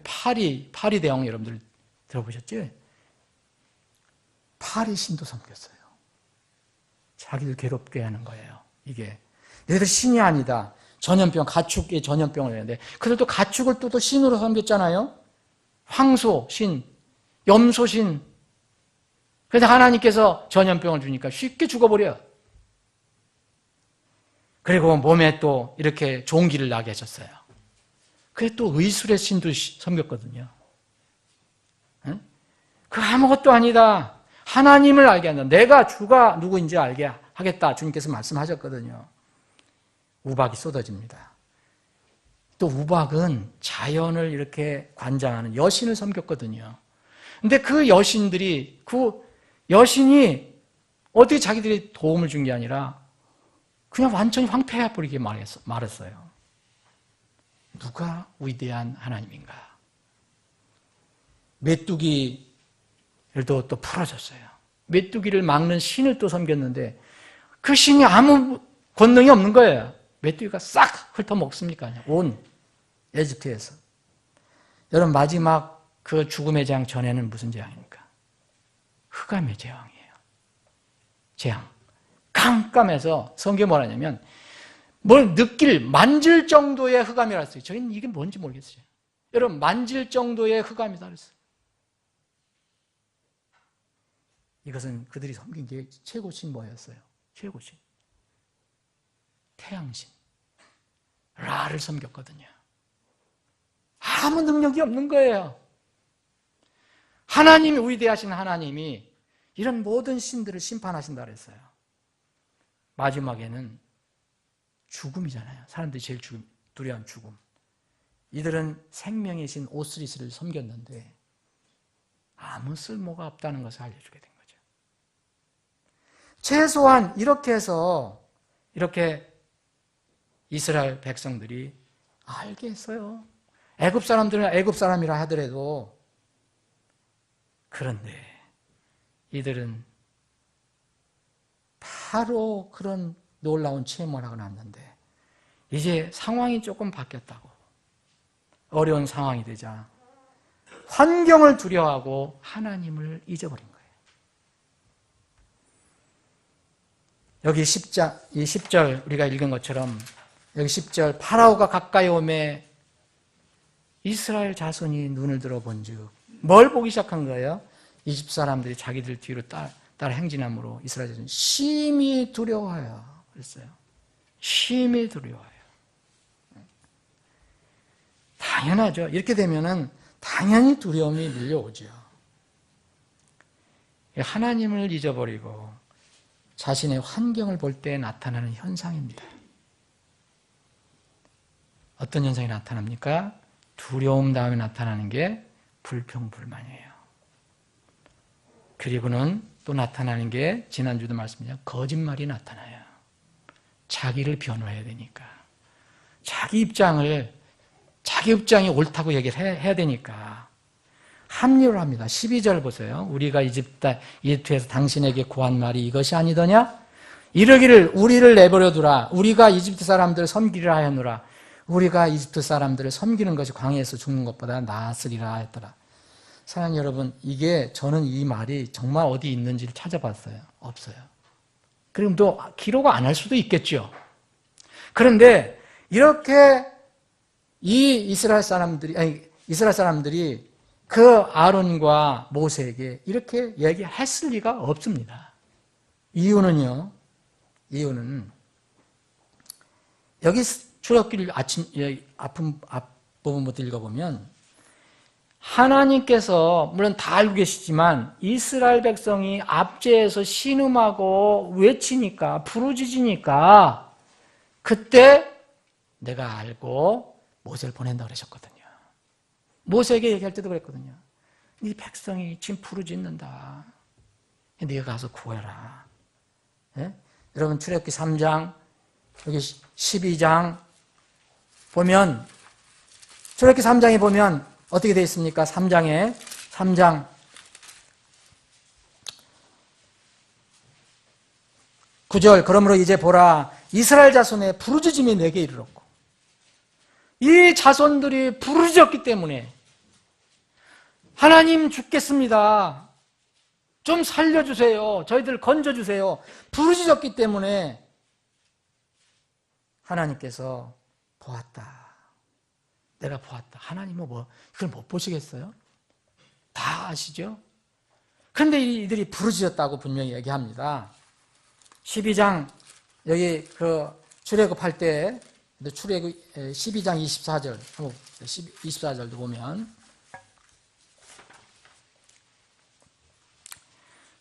파리 대왕 여러분들 들어보셨죠? 파리 신도 섬겼어요. 자기들 괴롭게 하는 거예요. 이게 너희들 신이 아니다. 전염병, 가축의 전염병을 했는데 그들도 가축을 또 신으로 섬겼잖아요. 황소 신, 염소 신. 그래서 하나님께서 전염병을 주니까 쉽게 죽어버려요. 그리고 몸에 또 이렇게 종기를 나게 하셨어요. 그게 또 의술의 신도 섬겼거든요. 응? 그 아무것도 아니다. 하나님을 알게 한다. 내가 주가 누구인지 알게 하겠다. 주님께서 말씀하셨거든요. 우박이 쏟아집니다. 또 우박은 자연을 이렇게 관장하는 여신을 섬겼거든요. 근데 그 여신이 어떻게 자기들이 도움을 준 게 아니라 그냥 완전히 황폐해버리게 말했어요. 누가 위대한 하나님인가? 메뚜기를 또 풀어줬어요. 메뚜기를 막는 신을 또 섬겼는데 그 신이 아무 권능이 없는 거예요. 메뚜기가 싹 훑어먹습니까? 온 에집트에서. 여러분 마지막 그 죽음의 재앙 전에는 무슨 재앙입니까? 흑암의 재앙이에요. 재앙. 깜깜해서 성경이 뭐라 하냐면 뭘 만질 정도의 흑암이라 했어요. 저희는 이게 뭔지 모르겠어요. 여러분 만질 정도의 흑암이다 그랬어요. 이것은 그들이 섬긴 게 최고신 뭐였어요? 최고신. 태양신. 라를 섬겼거든요. 아무 능력이 없는 거예요. 하나님이 위대하신 하나님이 이런 모든 신들을 심판하신다 그랬어요. 마지막에는 죽음이잖아요. 사람들이 제일 두려워하는 죽음. 이들은 생명의 신 오스리스를 섬겼는데 아무 쓸모가 없다는 것을 알려주게 된 거죠. 최소한 이렇게 해서 이렇게 이스라엘 백성들이 알게 했어요. 애굽 사람들은 애굽 사람이라 하더라도 그런데 이들은 바로 그런 놀라운 체험을 하고 났는데 이제 상황이 조금 바뀌었다고. 어려운 상황이 되자 환경을 두려워하고 하나님을 잊어버린 거예요. 여기 10절 우리가 읽은 것처럼 여기 10절 파라오가 가까이 오매 이스라엘 자손이 눈을 들어본즉 뭘 보기 시작한 거예요? 이집트 사람들이 자기들 뒤로 따라 행진함으로 이스라엘 자손이 심히 두려워해요. 그랬어요. 심히 두려워해요. 당연하죠. 이렇게 되면은 당연히 두려움이 밀려오죠. 하나님을 잊어버리고 자신의 환경을 볼 때 나타나는 현상입니다. 어떤 현상이 나타납니까? 두려움 다음에 나타나는 게 불평불만이에요. 그리고는 또 나타나는 게 지난주도 말씀드렸죠. 거짓말이 나타나요. 자기를 변호해야 되니까. 자기 입장이 옳다고 얘기를 해야 되니까. 합리를 합니다. 12절 보세요. 우리가 이집트에서 당신에게 구한 말이 이것이 아니더냐? 이르기를 우리를 내버려 두라. 우리가 이집트 사람들을 섬기리라 하였노라. 우리가 이집트 사람들을 섬기는 것이 광야에서 죽는 것보다 나았으리라 했더라. 사랑하는 여러분, 저는 이 말이 정말 어디 있는지를 찾아봤어요. 없어요. 그리고 또 기록 안 할 수도 있겠죠. 그런데 이렇게 이스라엘 사람들이 그 아론과 모세에게 이렇게 얘기했을 리가 없습니다. 이유는 여기 출애굽기 앞부분부터 읽어보면 하나님께서 물론 다 알고 계시지만 이스라엘 백성이 압제해서 신음하고 외치니까 부르짖으니까 그때 내가 알고 모세를 보낸다 그러셨거든요. 모세에게 얘기할 때도 그랬거든요. 네 백성이 지금 부르짖는다. 네가 가서 구해라. 예? 여러분 출애굽기 3장 여기 12장 보면 출애굽기 3장에 보면 어떻게 되어 있습니까? 3장 9절 그러므로 이제 보라 이스라엘 자손의 부르짖음이 내게 이르렀고 이 자손들이 부르짖었기 때문에 하나님 죽겠습니다. 좀 살려주세요. 저희들 건져주세요. 부르짖었기 때문에 하나님께서 보았다. 내가 보았다. 하나님은 그걸 못 보시겠어요? 다 아시죠? 그런데 이들이 부르짖었다고 분명히 얘기합니다. 12장 여기 출애굽할 때 출애굽 12장 24절 24절도 보면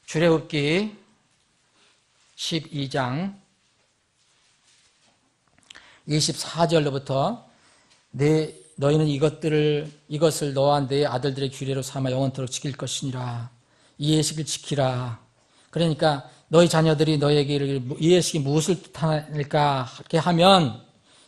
출애굽기 12장 24절로부터 너희는 이것을 너와 네 아들들의 규례로 삼아 영원토록 지킬 것이니라. 이 예식을 지키라. 그러니까 너희 자녀들이 너희에게 이르기를 이 예식이 무엇을 뜻하는가 하게 하면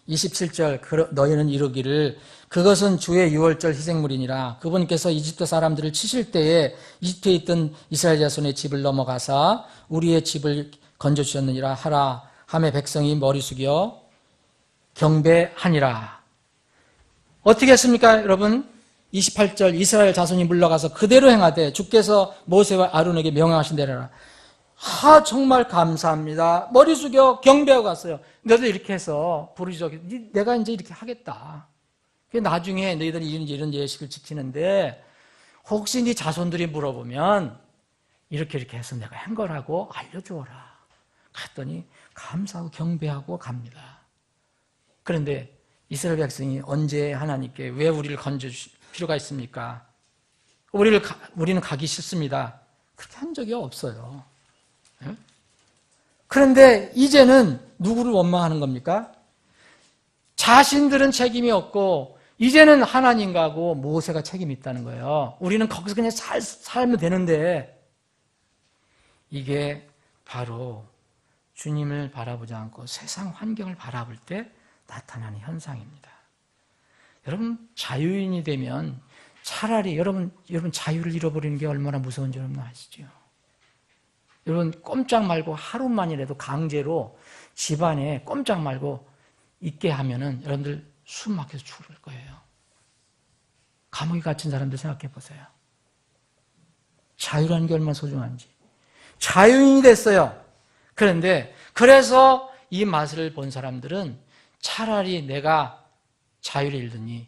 27절 너희는 이르기를 그것은 주의 유월절 희생물이니라. 그분께서 이집트 사람들을 치실 때에 이집트에 있던 이스라엘 자손의 집을 넘어가사 우리의 집을 건져주셨느니라 하라. 하매 백성이 머리 숙여 경배하니라. 어떻게 했습니까, 여러분? 28절 이스라엘 자손이 물러가서 그대로 행하되 주께서 모세와 아론에게 명령하신 대로라. 정말 감사합니다. 머리 숙여 경배하고 갔어요. 너도 이렇게 해서 부르짖어. 내가 이제 이렇게 하겠다. 나중에 너희들이 이런 예식을 지키는데 혹시 네 자손들이 물어보면 이렇게 해서 내가 한 거라고 알려주어라. 갔더니 감사하고 경배하고 갑니다. 그런데 이스라엘 백성이 언제 하나님께 왜 우리를 건져주실 필요가 있습니까? 우리는 가기 싫습니다. 그렇게 한 적이 없어요. 그런데 이제는 누구를 원망하는 겁니까? 자신들은 책임이 없고 이제는 하나님과고 모세가 책임이 있다는 거예요. 우리는 거기서 그냥 살면 되는데 이게 바로 주님을 바라보지 않고 세상 환경을 바라볼 때 나타나는 현상입니다. 여러분 자유인이 되면 차라리 여러분 자유를 잃어버리는 게 얼마나 무서운지 여러분 아시죠? 여러분 꼼짝 말고 하루만이라도 강제로 집안에 꼼짝 말고 있게 하면은 여러분들 숨 막혀서 죽을 거예요. 감옥에 갇힌 사람들 생각해 보세요. 자유라는 게 얼마나 소중한지. 자유인이 됐어요. 그래서 이 맛을 본 사람들은 차라리 내가 자유를 잃더니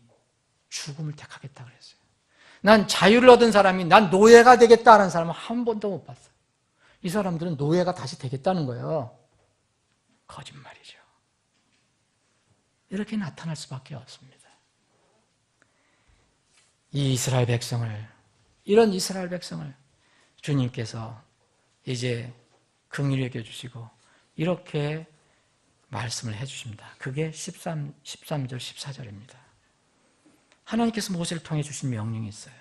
죽음을 택하겠다 그랬어요. 난 자유를 얻은 사람이 난 노예가 되겠다는 사람은 한 번도 못 봤어요. 이 사람들은 노예가 다시 되겠다는 거예요. 거짓말이죠. 이렇게 나타날 수밖에 없습니다. 이런 이스라엘 백성을 주님께서 이제 긍휼히 여겨주시고 이렇게 말씀을 해주십니다. 그게 13절, 14절입니다. 하나님께서 모세를 통해 주신 명령이 있어요.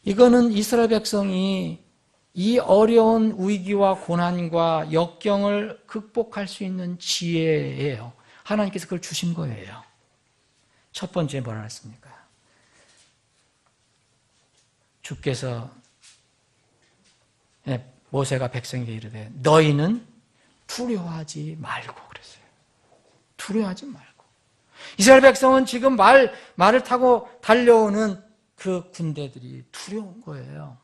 이거는 이스라엘 백성이 이 어려운 위기와 고난과 역경을 극복할 수 있는 지혜예요. 하나님께서 그걸 주신 거예요. 첫 번째 뭐라 했습니까? 주께서 모세가 백성에게 이르되 너희는 두려워하지 말고 그랬어요. 두려워하지 말고. 이스라엘 백성은 지금 말을 타고 달려오는 그 군대들이 두려운 거예요.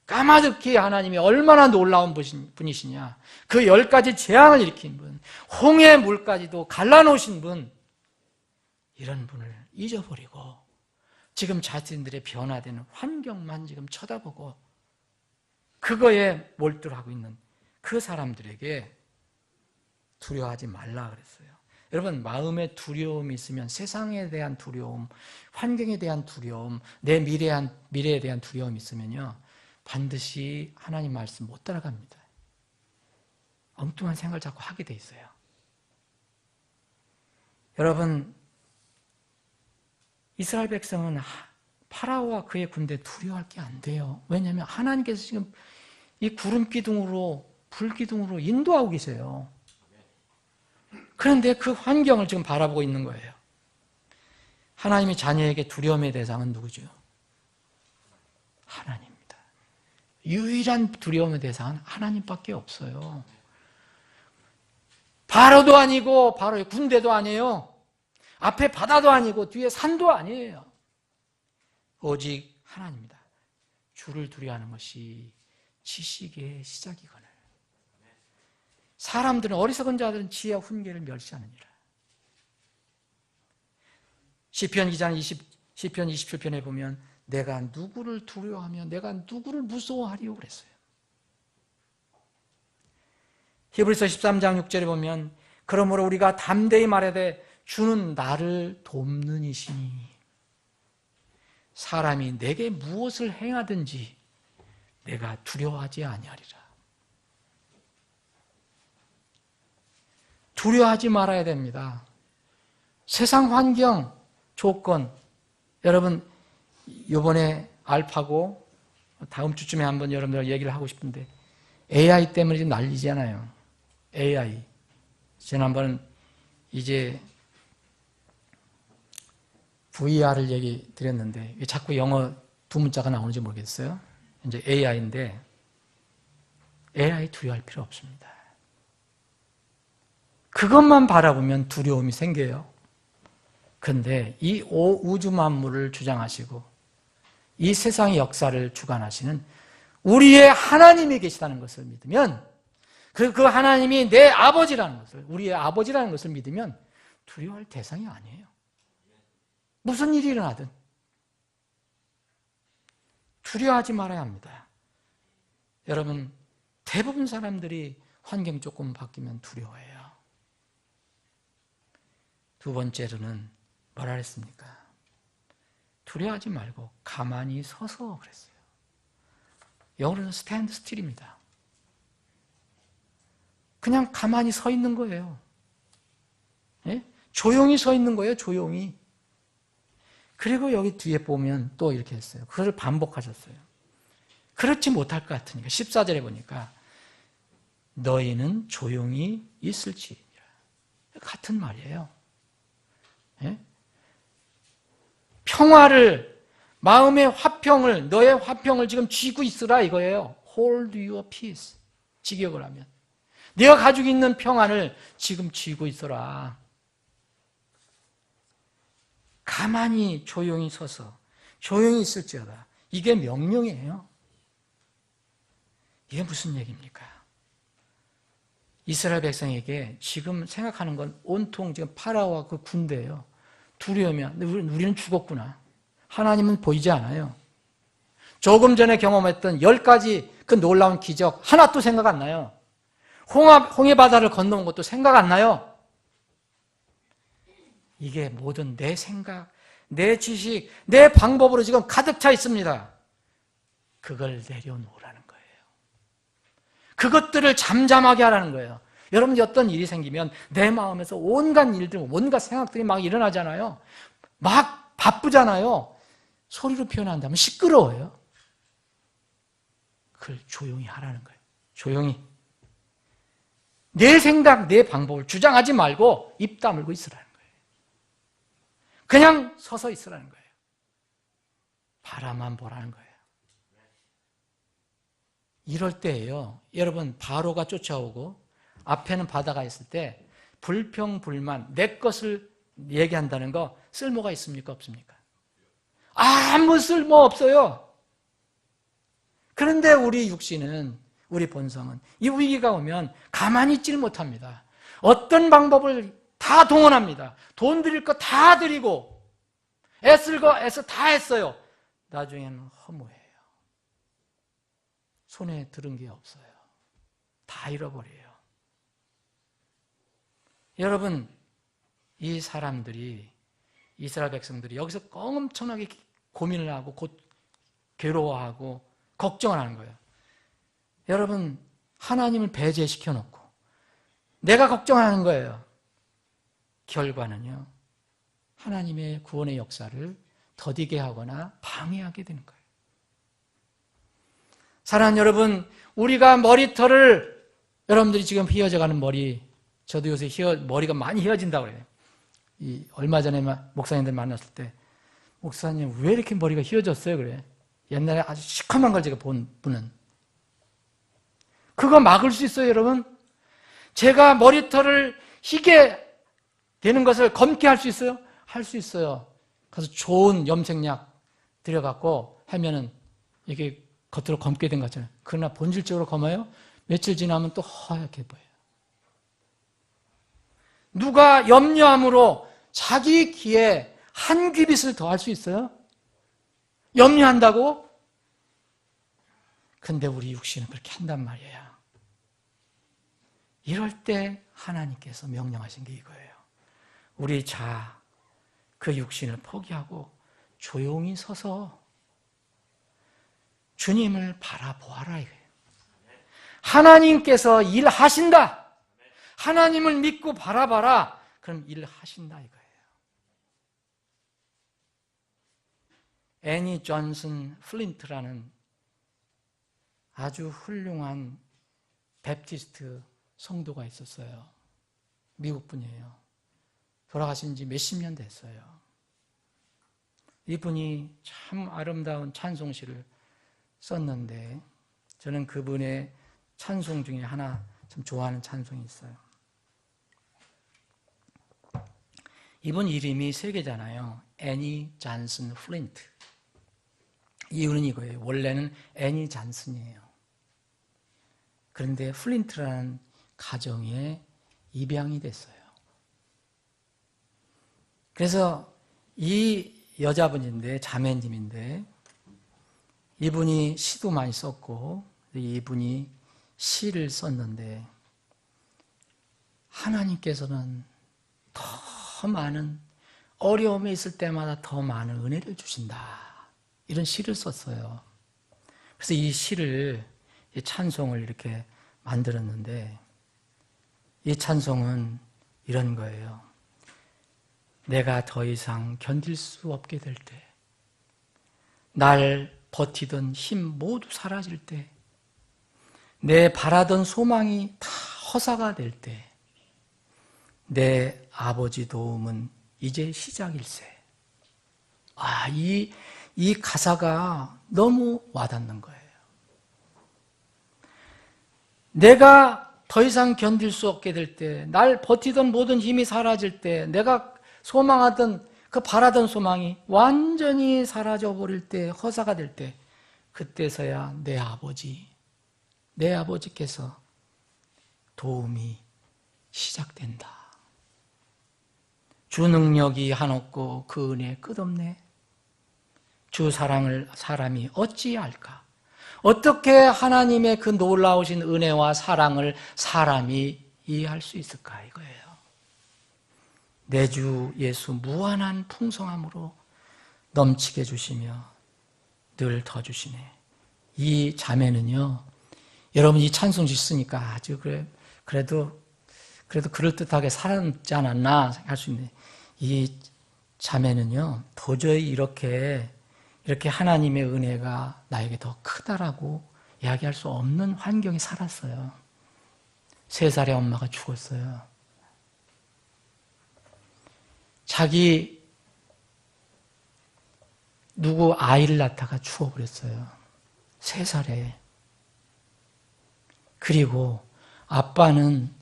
까마득히 하나님이 얼마나 놀라운 분이시냐. 그 10가지 재앙을 일으킨 분, 홍해 물까지도 갈라놓으신 분, 이런 분을 잊어버리고 지금 자신들의 변화되는 환경만 지금 쳐다보고 그거에 몰두하고 있는 그 사람들에게 두려워하지 말라 그랬어요. 여러분, 마음에 두려움이 있으면 세상에 대한 두려움, 환경에 대한 두려움, 내 미래에 대한 두려움이 있으면요, 반드시 하나님 말씀 못 따라갑니다. 엉뚱한 생각을 자꾸 하게 돼 있어요. 여러분, 이스라엘 백성은 파라오와 그의 군대에 두려워할 게 안 돼요. 왜냐하면 하나님께서 지금 이 구름 기둥으로, 불 기둥으로 인도하고 계세요. 그런데 그 환경을 지금 바라보고 있는 거예요. 하나님이 자녀에게 두려움의 대상은 누구죠? 하나님입니다. 유일한 두려움의 대상은 하나님밖에 없어요. 바로도 아니고 바로의 군대도 아니에요. 앞에 바다도 아니고 뒤에 산도 아니에요. 오직 하나님입니다. 주를 두려워하는 것이 지식의 시작이거늘. 사람들은, 어리석은 자들은 지혜와 훈계를 멸시하느니라. 시편 기자는 시편 27편에 보면 내가 누구를 두려워하며 내가 누구를 무서워하리요 그랬어요. 히브리서 13장 6절에 보면 그러므로 우리가 담대히 말하되 주는 나를 돕는 이시니 사람이 내게 무엇을 행하든지 내가 두려워하지 아니하리라. 두려워하지 말아야 됩니다. 세상 환경, 조건, 여러분 이번에 알파고 다음 주쯤에 한번 여러분들 얘기를 하고 싶은데 AI 때문에 지금 난리잖아요. AI. 지난번 이제 VR을 얘기 드렸는데 왜 자꾸 영어 두 문자가 나오는지 모르겠어요. 이제 AI인데 AI 두려워할 필요 없습니다. 그것만 바라보면 두려움이 생겨요. 그런데 이 우주 만물을 주장하시고 이 세상의 역사를 주관하시는 우리의 하나님이 계시다는 것을 믿으면 그 하나님이 내 아버지라는 것을, 우리의 아버지라는 것을 믿으면 두려워할 대상이 아니에요. 무슨 일이 일어나든 두려워하지 말아야 합니다. 여러분, 대부분 사람들이 환경이 조금 바뀌면 두려워해요. 두 번째로는 뭐라 그랬습니까? 두려워하지 말고 가만히 서서 그랬어요. 영어로는 스탠드 스틸입니다. 그냥 가만히 서 있는 거예요. 예? 조용히 서 있는 거예요, 조용히. 그리고 여기 뒤에 보면 또 이렇게 했어요. 그걸 반복하셨어요. 그렇지 못할 것 같으니까 14절에 보니까 너희는 조용히 있을지니라. 같은 말이에요. 예? 평화를, 마음의 화평을, 너의 화평을 지금 쥐고 있으라 이거예요. Hold your peace. 직역을 하면 네가 가지고 있는 평안을 지금 쥐고 있어라. 가만히 조용히 서서 조용히 있을지어다. 이게 명령이에요. 이게 무슨 얘기입니까? 이스라엘 백성에게 지금 생각하는 건 온통 지금 파라오와 그 군대예요. 두려우면 우리는 죽었구나. 하나님은 보이지 않아요. 조금 전에 경험했던 10가지 그 놀라운 기적 하나도 생각 안 나요. 홍해 바다를 건너온 것도 생각 안 나요. 이게 모든 내 생각, 내 지식, 내 방법으로 지금 가득 차 있습니다. 그걸 내려놓으라는 거예요. 그것들을 잠잠하게 하라는 거예요. 여러분 어떤 일이 생기면 내 마음에서 온갖 일들, 온갖 생각들이 막 일어나잖아요. 막 바쁘잖아요. 소리로 표현한다면 시끄러워요. 그걸 조용히 하라는 거예요. 조용히. 내 생각, 내 방법을 주장하지 말고 입 다물고 있으라는 거예요. 그냥 서서 있으라는 거예요. 바라만 보라는 거예요. 이럴 때예요. 여러분 바로가 쫓아오고 앞에는 바다가 있을 때 불평, 불만, 내 것을 얘기한다는 거 쓸모가 있습니까? 없습니까? 아무 쓸모 없어요. 그런데 우리 육신은, 우리 본성은 이 위기가 오면 가만히 있지를 못합니다. 어떤 방법을 다 동원합니다. 돈 드릴 거 다 드리고 애쓸 거 애써 다 했어요. 나중에는 허무해요. 손에 들은 게 없어요. 다 잃어버려요. 여러분, 이 사람들이, 이스라엘 백성들이 여기서 엄청나게 고민을 하고 괴로워하고 걱정을 하는 거예요. 여러분, 하나님을 배제시켜 놓고 내가 걱정하는 거예요. 결과는요, 하나님의 구원의 역사를 더디게 하거나 방해하게 되는 거예요. 사랑하는 여러분, 우리가 머리털을, 여러분들이 지금 휘어져가는 머리, 저도 요새 머리가 많이 휘어진다고 그래요. 얼마 전에 목사님들 만났을 때, 목사님 왜 이렇게 머리가 휘어졌어요? 그래. 옛날에 아주 시커먼 걸 제가 본 분은. 그거 막을 수 있어요, 여러분? 제가 머리털을 희게 되는 것을 검게 할 수 있어요? 할 수 있어요. 가서 좋은 염색약 들여갖고 하면은 이게 겉으로 검게 된 것 같잖아요. 그러나 본질적으로 검어요? 며칠 지나면 또 허옇게 보여요. 누가 염려함으로 자기 귀에 한 귀빗을 더 할 수 있어요? 염려한다고? 근데 우리 육신은 그렇게 한단 말이에요. 이럴 때 하나님께서 명령하신 게 이거예요. 우리 그 육신을 포기하고 조용히 서서 주님을 바라보아라 이거예요. 하나님께서 일하신다. 하나님을 믿고 바라봐라. 그럼 일하신다 이거예요. 애니 존슨 플린트라는 아주 훌륭한 베프티스트 성도가 있었어요. 미국 분이에요. 돌아가신 지 몇십 년 됐어요. 이분이 참 아름다운 찬송시를 썼는데 저는 그분의 찬송 중에 하나 참 좋아하는 찬송이 있어요. 이분 이름이 세 개잖아요. 애니 존슨 플린트. 이유는 이거예요. 원래는 애니 존슨이에요. 그런데 플린트라는 가정에 입양이 됐어요. 그래서 이 여자분인데, 자매님인데, 이분이 시도 많이 썼고, 이분이 시를 썼는데, 하나님께서는 더 많은, 어려움에 있을 때마다 더 많은 은혜를 주신다. 이런 시를 썼어요. 그래서 이 시를, 이 찬송을 이렇게 만들었는데, 이 찬송은 이런 거예요. 내가 더 이상 견딜 수 없게 될 때, 날 버티던 힘 모두 사라질 때, 내 바라던 소망이 다 허사가 될 때, 내 아버지 도움은 이제 시작일세. 이 가사가 너무 와닿는 거예요. 내가 더 이상 견딜 수 없게 될 때, 날 버티던 모든 힘이 사라질 때, 내가 소망하던, 바라던 소망이 완전히 사라져버릴 때, 허사가 될 때, 그때서야 내 아버지께서 도움이 시작된다. 주 능력이 한없고 그 은혜 끝없네. 주 사랑을 사람이 어찌 알까? 어떻게 하나님의 그 놀라우신 은혜와 사랑을 사람이 이해할 수 있을까 이거예요. 내 주 예수 무한한 풍성함으로 넘치게 주시며 늘 더 주시네. 이 자매는요, 여러분 이 찬송시 쓰니까 아주 그래도 그래도 그럴듯하게 살았지 않았나 생각할 수 있는데 이 자매는요 도저히 이렇게 하나님의 은혜가 나에게 더 크다라고 이야기할 수 없는 환경에 살았어요. 3살의 엄마가 죽었어요. 자기 누구 아이를 낳다가 죽어버렸어요. 3살에. 그리고 아빠는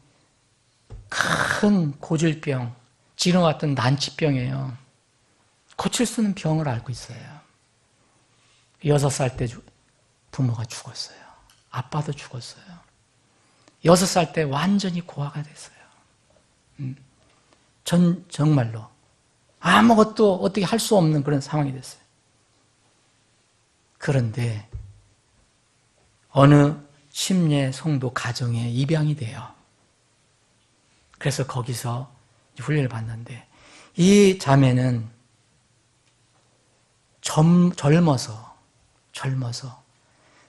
큰 고질병, 지금 왔던 난치병이에요. 고칠 수 있는 병을 앓고 있어요. 6살 때 부모가 죽었어요. 아빠도 죽었어요. 6살 때 완전히 고아가 됐어요. 정말로 아무것도 어떻게 할 수 없는 그런 상황이 됐어요. 그런데 어느 심예 성도 가정에 입양이 돼요. 그래서 거기서 훈련을 받는데 이 자매는 젊어서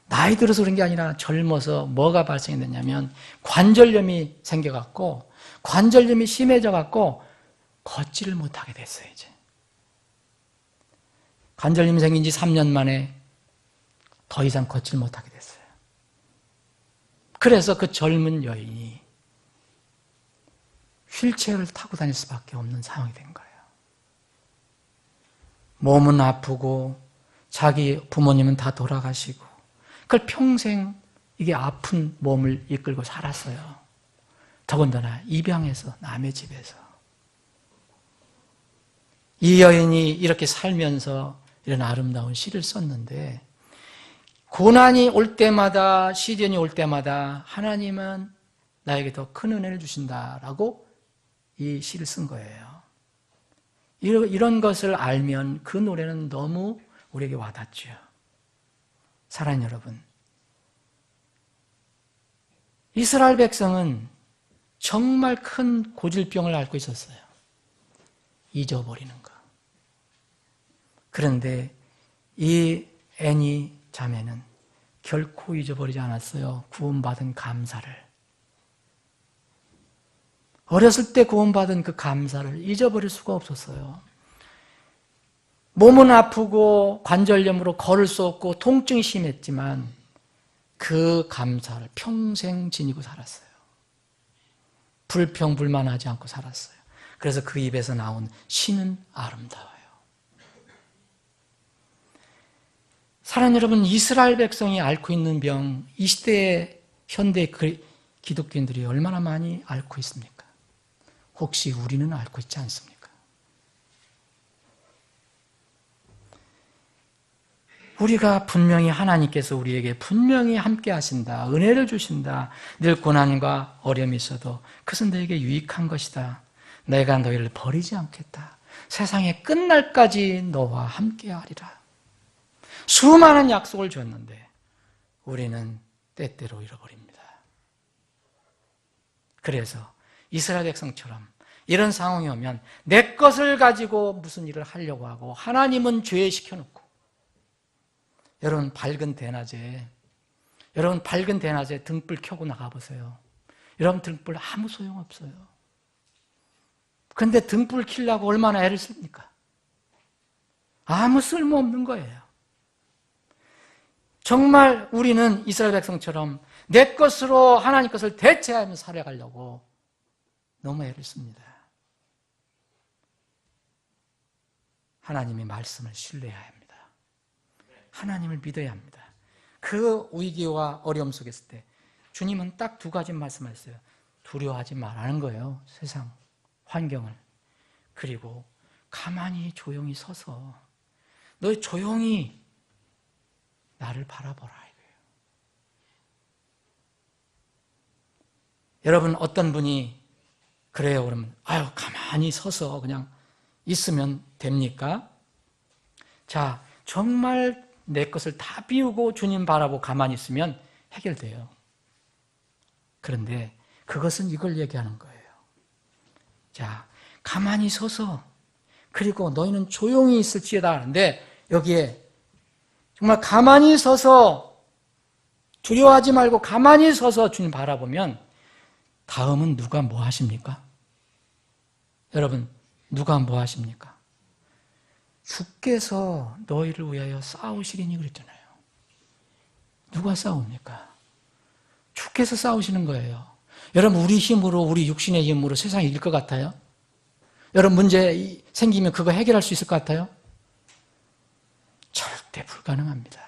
나이 들어서 그런 게 아니라 젊어서 뭐가 발생됐냐면 관절염이 생겨갖고 관절염이 심해져갖고 걷지를 못하게 됐어요. 이제 관절염이 생긴 지 3년 만에 더 이상 걷지를 못하게 됐어요. 그래서 그 젊은 여인이 휠체어를 타고 다닐 수밖에 없는 상황이 된 거예요. 몸은 아프고 자기 부모님은 다 돌아가시고 그걸 평생 이게 아픈 몸을 이끌고 살았어요. 더군다나 입양해서 남의 집에서. 이 여인이 이렇게 살면서 이런 아름다운 시를 썼는데 고난이 올 때마다 시련이 올 때마다 하나님은 나에게 더 큰 은혜를 주신다라고 이 시를 쓴 거예요. 이런 것을 알면 그 노래는 너무 우리에게 와닿죠. 사랑하는 여러분, 이스라엘 백성은 정말 큰 고질병을 앓고 있었어요. 잊어버리는 거. 그런데 이 애니 자매는 결코 잊어버리지 않았어요. 구원받은 감사를. 어렸을 때 구원받은 그 감사를 잊어버릴 수가 없었어요. 몸은 아프고 관절염으로 걸을 수 없고 통증이 심했지만 그 감사를 평생 지니고 살았어요. 불평불만하지 않고 살았어요. 그래서 그 입에서 나온 시는 아름다워요. 사랑하는 여러분, 이스라엘 백성이 앓고 있는 병, 이 시대의 현대 기독교인들이 얼마나 많이 앓고 있습니까? 혹시 우리는 앓고 있지 않습니까? 우리가 분명히 하나님께서 우리에게 분명히 함께 하신다, 은혜를 주신다, 늘 고난과 어려움이 있어도 그것은 너에게 유익한 것이다. 내가 너희를 버리지 않겠다. 세상의 끝날까지 너와 함께 하리라. 수많은 약속을 줬는데 우리는 때때로 잃어버립니다. 그래서 이스라엘 백성처럼 이런 상황이 오면 내 것을 가지고 무슨 일을 하려고 하고 하나님은 죄시켜놓고 여러분 밝은 대낮에 등불 켜고 나가보세요. 여러분 등불 아무 소용없어요. 그런데 등불 켜려고 얼마나 애를 씁니까? 아무 쓸모없는 거예요. 정말 우리는 이스라엘 백성처럼 내 것으로 하나님 것을 대체하며 살아가려고 너무 애를 씁니다. 하나님의 말씀을 신뢰해야 합니다. 하나님을 믿어야 합니다. 그 위기와 어려움 속에 있을 때 주님은 딱 2가지 말씀하셨어요. 두려워하지 말라는 거예요. 세상 환경을. 그리고 가만히 조용히 서서 너 조용히 나를 바라보라 이거예요. 여러분 어떤 분이 그래요 그러면 가만히 서서 그냥 있으면 됩니까? 자, 정말 내 것을 다 비우고 주님 바라보고 가만히 있으면 해결돼요. 그런데 그것은 이걸 얘기하는 거예요. 자, 가만히 서서 그리고 너희는 조용히 있을지어다 하는데 여기에 정말 가만히 서서 두려워하지 말고 가만히 서서 주님 바라보면 다음은 누가 뭐 하십니까? 여러분, 누가 뭐 하십니까? 주께서 너희를 위하여 싸우시리니 그랬잖아요. 누가 싸웁니까? 주께서 싸우시는 거예요. 여러분, 우리 힘으로, 우리 육신의 힘으로 세상이 이길 것 같아요? 여러분, 문제 생기면 그거 해결할 수 있을 것 같아요? 절대 불가능합니다.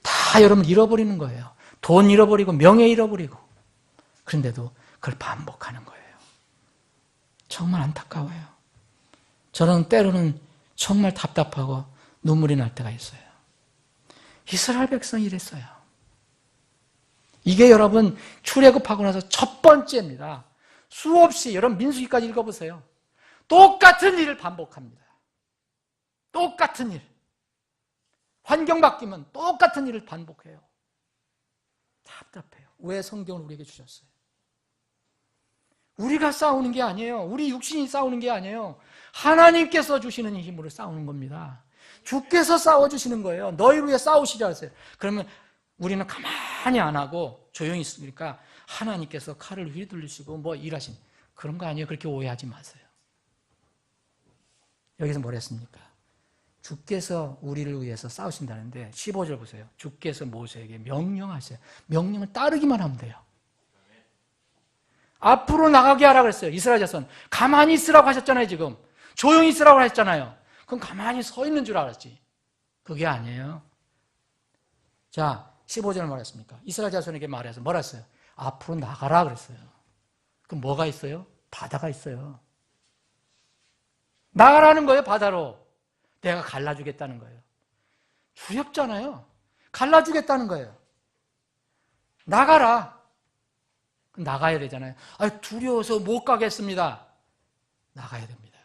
다 여러분 잃어버리는 거예요. 돈 잃어버리고 명예 잃어버리고. 그런데도 그걸 반복하는 거예요. 정말 안타까워요. 저는 때로는 정말 답답하고 눈물이 날 때가 있어요. 이스라엘 백성이 이랬어요. 이게 여러분 출애굽하고 나서 첫 번째입니다. 수없이 여러분 민수기까지 읽어보세요. 똑같은 일을 반복합니다. 똑같은 일. 환경 바뀌면 똑같은 일을 반복해요. 답답해요. 왜 성경을 우리에게 주셨어요? 우리가 싸우는 게 아니에요. 우리 육신이 싸우는 게 아니에요. 하나님께서 주시는 힘으로 싸우는 겁니다. 주께서 싸워주시는 거예요. 너희를 위해 싸우시자 하세요. 그러면 우리는 가만히 안 하고 조용히 있으니까 하나님께서 칼을 휘둘리시고 뭐 일하신 그런 거 아니에요. 그렇게 오해하지 마세요. 여기서 뭘 했습니까? 주께서 우리를 위해서 싸우신다는데 15절 보세요. 주께서 모세에게 명령하세요. 명령을 따르기만 하면 돼요. 앞으로 나가게 하라 그랬어요. 이스라엘 자손. 가만히 있으라고 하셨잖아요, 지금. 조용히 있으라고 하셨잖아요. 그럼 가만히 서 있는 줄 알았지. 그게 아니에요. 자, 15절을 말했습니까? 이스라엘 자손에게 말해서 뭐라 했어요? 앞으로 나가라 그랬어요. 그럼 뭐가 있어요? 바다가 있어요. 나가라는 거예요, 바다로. 내가 갈라주겠다는 거예요. 두렵잖아요. 갈라주겠다는 거예요. 나가라. 나가야 되잖아요. 두려워서 못 가겠습니다. 나가야 됩니다.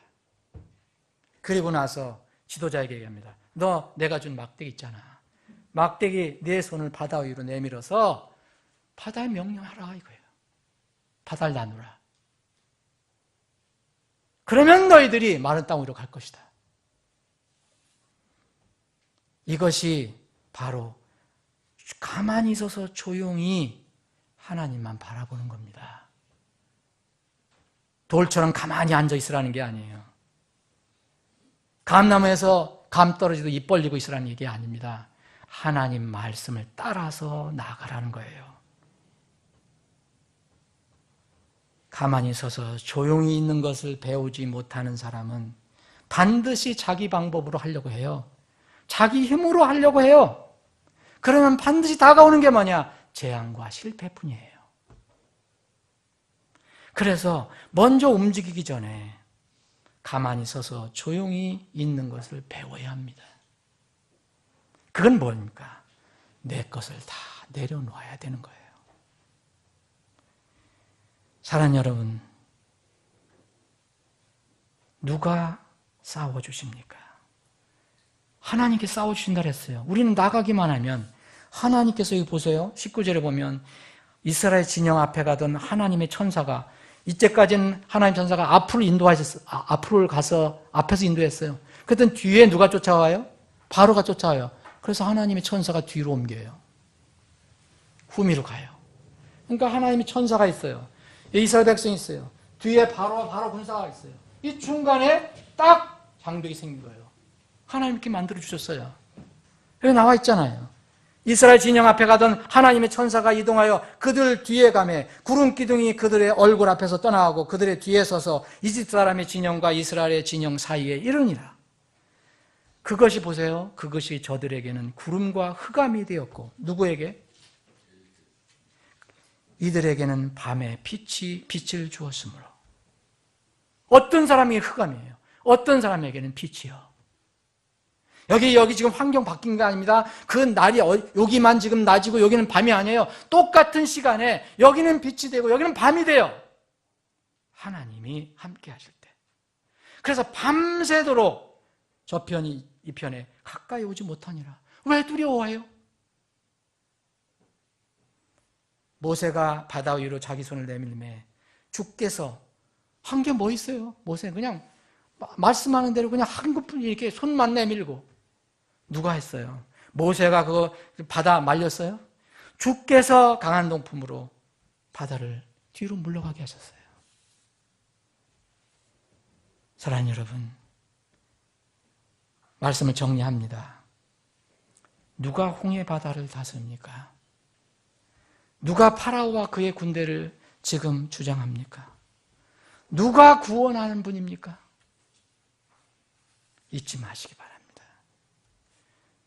그리고 나서 지도자에게 얘기합니다. 너 내가 준 막대기 있잖아. 막대기 내 손을 바다 위로 내밀어서 바다에 명령하라 이거예요. 바다를 나누라. 그러면 너희들이 마른 땅 위로 갈 것이다. 이것이 바로 가만히 있어서 조용히 하나님만 바라보는 겁니다. 돌처럼 가만히 앉아 있으라는 게 아니에요. 감나무에서 감 떨어지도 입 벌리고 있으라는 얘기 아닙니다. 하나님 말씀을 따라서 나가라는 거예요. 가만히 서서 조용히 있는 것을 배우지 못하는 사람은 반드시 자기 방법으로 하려고 해요. 자기 힘으로 하려고 해요. 그러면 반드시 다가오는 게 뭐냐? 재앙과 실패뿐이에요. 그래서 먼저 움직이기 전에 가만히 서서 조용히 있는 것을 배워야 합니다. 그건 뭡니까? 내 것을 다 내려놓아야 되는 거예요. 사랑하는 여러분, 누가 싸워주십니까? 하나님께 싸워주신다 그랬어요. 우리는 나가기만 하면 하나님께서 여기 보세요. 19절에 보면 이스라엘 진영 앞에 가던 하나님의 천사가 이때까지는 하나님 천사가 앞으로 가서 앞에서 인도했어요. 그랬더니 뒤에 누가 쫓아와요? 바로가 쫓아와요. 그래서 하나님의 천사가 뒤로 옮겨요. 후미로 가요. 그러니까 하나님의 천사가 있어요. 이스라엘 백성이 있어요. 뒤에 바로 군사가 있어요. 이 중간에 딱 장벽이 생긴 거예요. 하나님 이렇게 만들어주셨어요. 여기 나와 있잖아요. 이스라엘 진영 앞에 가던 하나님의 천사가 이동하여 그들 뒤에 가매 구름 기둥이 그들의 얼굴 앞에서 떠나가고 그들의 뒤에 서서 이집트 사람의 진영과 이스라엘의 진영 사이에 이르니라. 그것이 보세요. 그것이 저들에게는 구름과 흑암이 되었고 누구에게? 이들에게는 밤에 빛을 주었으므로. 어떤 사람이 흑암이에요. 어떤 사람에게는 빛이요. 여기 지금 환경 바뀐 게 아닙니다. 그 날이 여기만 지금 낮이고 여기는 밤이 아니에요. 똑같은 시간에 여기는 빛이 되고 여기는 밤이 돼요. 하나님이 함께 하실 때. 그래서 밤새도록 저 편이 이 편에 가까이 오지 못하니라. 왜 두려워해요? 모세가 바다 위로 자기 손을 내밀매 주께서 한 게 뭐 있어요? 모세 그냥 말씀하는 대로 그냥 한 것뿐이 이렇게 손만 내밀고 누가 했어요? 모세가 그거 바다 말렸어요? 주께서 강한 동풍으로 바다를 뒤로 물러가게 하셨어요. 사랑하는 여러분, 말씀을 정리합니다. 누가 홍해 바다를 다스립니까? 누가 파라오와 그의 군대를 지금 주장합니까? 누가 구원하는 분입니까? 잊지 마시기 바랍니다.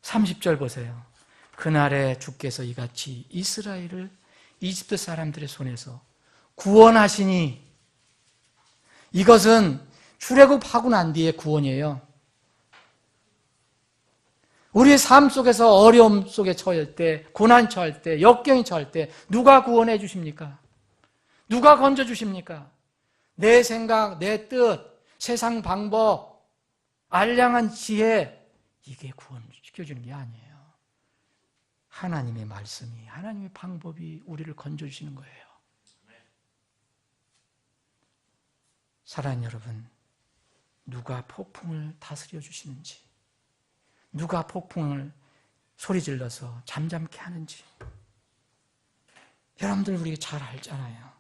30절 보세요. 그날에 주께서 이같이 이스라엘을 이집트 사람들의 손에서 구원하시니, 이것은 출애굽하고 난 뒤의 구원이에요. 우리의 삶 속에서 어려움 속에 처할 때, 고난 처할 때, 역경이 처할 때 누가 구원해 주십니까? 누가 건져 주십니까? 내 생각, 내 뜻, 세상 방법, 알량한 지혜, 이게 구원시켜주는 게 아니에요. 하나님의 말씀이, 하나님의 방법이 우리를 건져 주시는 거예요. 사랑하는 여러분, 누가 폭풍을 다스려 주시는지, 누가 폭풍을 소리질러서 잠잠케 하는지 여러분들 우리 잘 알잖아요.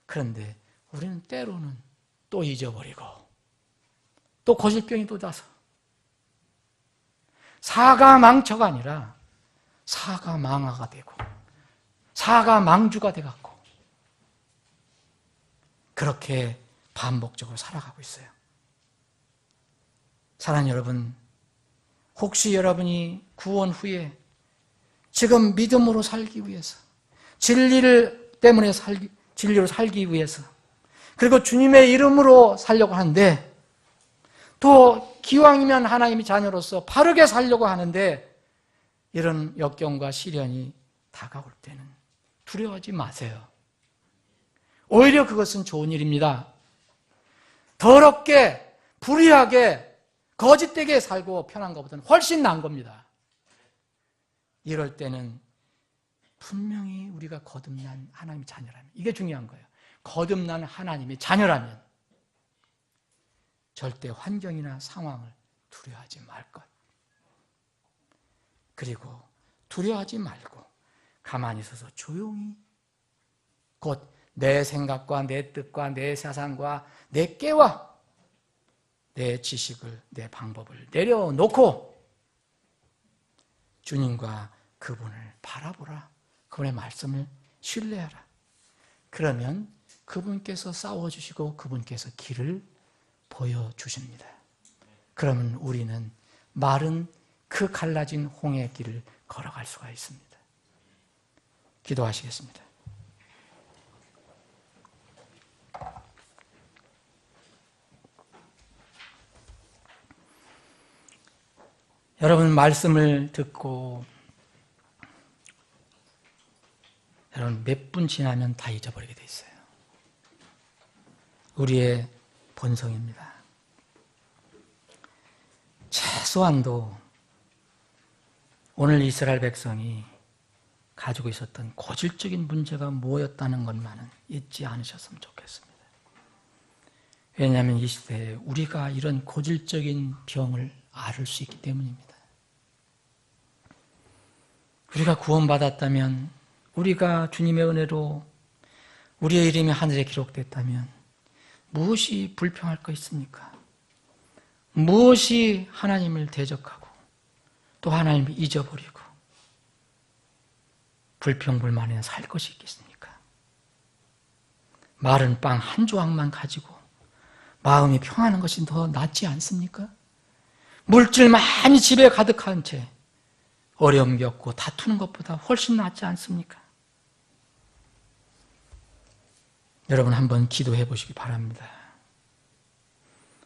그런데 우리는 때로는 또 잊어버리고 또 고질병이 돋아서 사가망처가 아니라 사가망아가 되고 사가망주가 돼갖고 그렇게 반복적으로 살아가고 있어요. 사랑하는 여러분, 혹시 여러분이 구원 후에 지금 믿음으로 살기 위해서, 진리를 때문에 진리로 살기 위해서, 그리고 주님의 이름으로 살려고 하는데, 또 기왕이면 하나님의 자녀로서 바르게 살려고 하는데, 이런 역경과 시련이 다가올 때는 두려워하지 마세요. 오히려 그것은 좋은 일입니다. 더럽게, 불의하게, 거짓되게 살고 편한 것보다는 훨씬 나은 겁니다. 이럴 때는 분명히 우리가 거듭난 하나님의 자녀라면, 이게 중요한 거예요. 거듭난 하나님의 자녀라면 절대 환경이나 상황을 두려워하지 말 것. 그리고 두려워하지 말고 가만히 있어서 조용히, 곧 내 생각과 내 뜻과 내 사상과 내 깨와 내 지식을, 내 방법을 내려놓고 주님과 그분을 바라보라. 그분의 말씀을 신뢰하라. 그러면 그분께서 싸워주시고 그분께서 길을 보여주십니다. 그러면 우리는 마른 그 갈라진 홍해의 길을 걸어갈 수가 있습니다. 기도하시겠습니다. 여러분, 말씀을 듣고 여러분 몇 분 지나면 다 잊어버리게 돼 있어요. 우리의 본성입니다. 최소한도 오늘 이스라엘 백성이 가지고 있었던 고질적인 문제가 뭐였다는 것만은 잊지 않으셨으면 좋겠습니다. 왜냐하면 이 시대에 우리가 이런 고질적인 병을 앓을 수 있기 때문입니다. 우리가 구원받았다면, 우리가 주님의 은혜로 우리의 이름이 하늘에 기록됐다면 무엇이 불평할 거 있습니까? 무엇이 하나님을 대적하고 또 하나님을 잊어버리고 불평불만에 살 것이 있겠습니까? 마른 빵 한 조각만 가지고 마음이 평안한 것이 더 낫지 않습니까? 물질 많이 집에 가득한 채 어려움 겪고 다투는 것보다 훨씬 낫지 않습니까? 여러분 한번 기도해 보시기 바랍니다.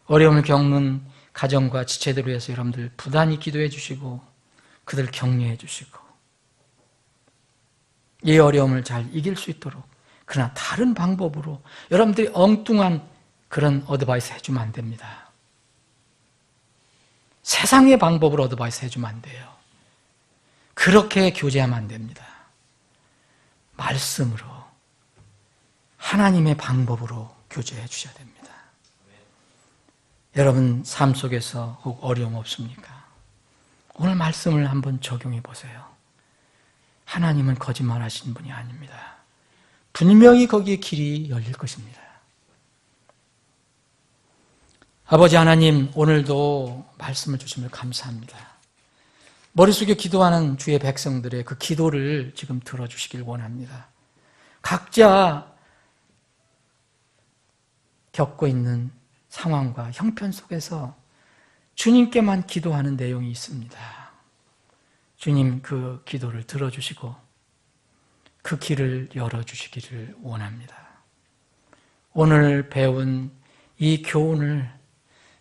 어려움을 겪는 가정과 지체들을 위해서 여러분들 부단히 기도해 주시고 그들 격려해 주시고 이 어려움을 잘 이길 수 있도록, 그러나 다른 방법으로 여러분들이 엉뚱한 그런 어드바이스 해주면 안 됩니다. 세상의 방법으로 어드바이스 해주면 안 돼요. 그렇게 교제하면 안 됩니다. 말씀으로, 하나님의 방법으로 교제해 주셔야 됩니다. 여러분 삶 속에서 혹 어려움 없습니까? 오늘 말씀을 한번 적용해 보세요. 하나님은 거짓말하시는 분이 아닙니다. 분명히 거기에 길이 열릴 것입니다. 아버지 하나님, 오늘도 말씀을 주심을 감사합니다. 머릿속에 기도하는 주의 백성들의 그 기도를 지금 들어주시길 원합니다. 각자 겪고 있는 상황과 형편 속에서 주님께만 기도하는 내용이 있습니다. 주님, 그 기도를 들어주시고 그 길을 열어주시기를 원합니다. 오늘 배운 이 교훈을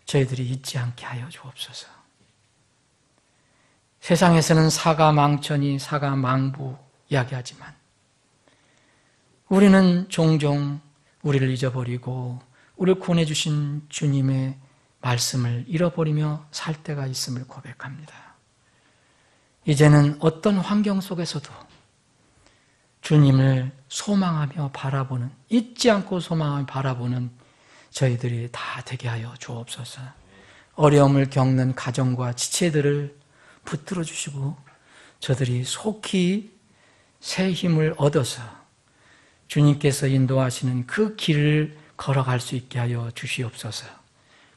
저희들이 잊지 않게 하여 주옵소서. 세상에서는 사가망천이 사가망부 이야기하지만 우리는 종종 우리를 잊어버리고 우리를 구원해 주신 주님의 말씀을 잃어버리며 살 때가 있음을 고백합니다. 이제는 어떤 환경 속에서도 주님을 소망하며 바라보는, 잊지 않고 소망하며 바라보는 저희들이 다 되게 하여 주옵소서. 어려움을 겪는 가정과 지체들을 붙들어 주시고 저들이 속히 새 힘을 얻어서 주님께서 인도하시는 그 길을 걸어갈 수 있게 하여 주시옵소서.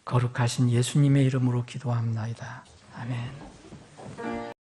거룩하신 예수님의 이름으로 기도합나이다. 아멘.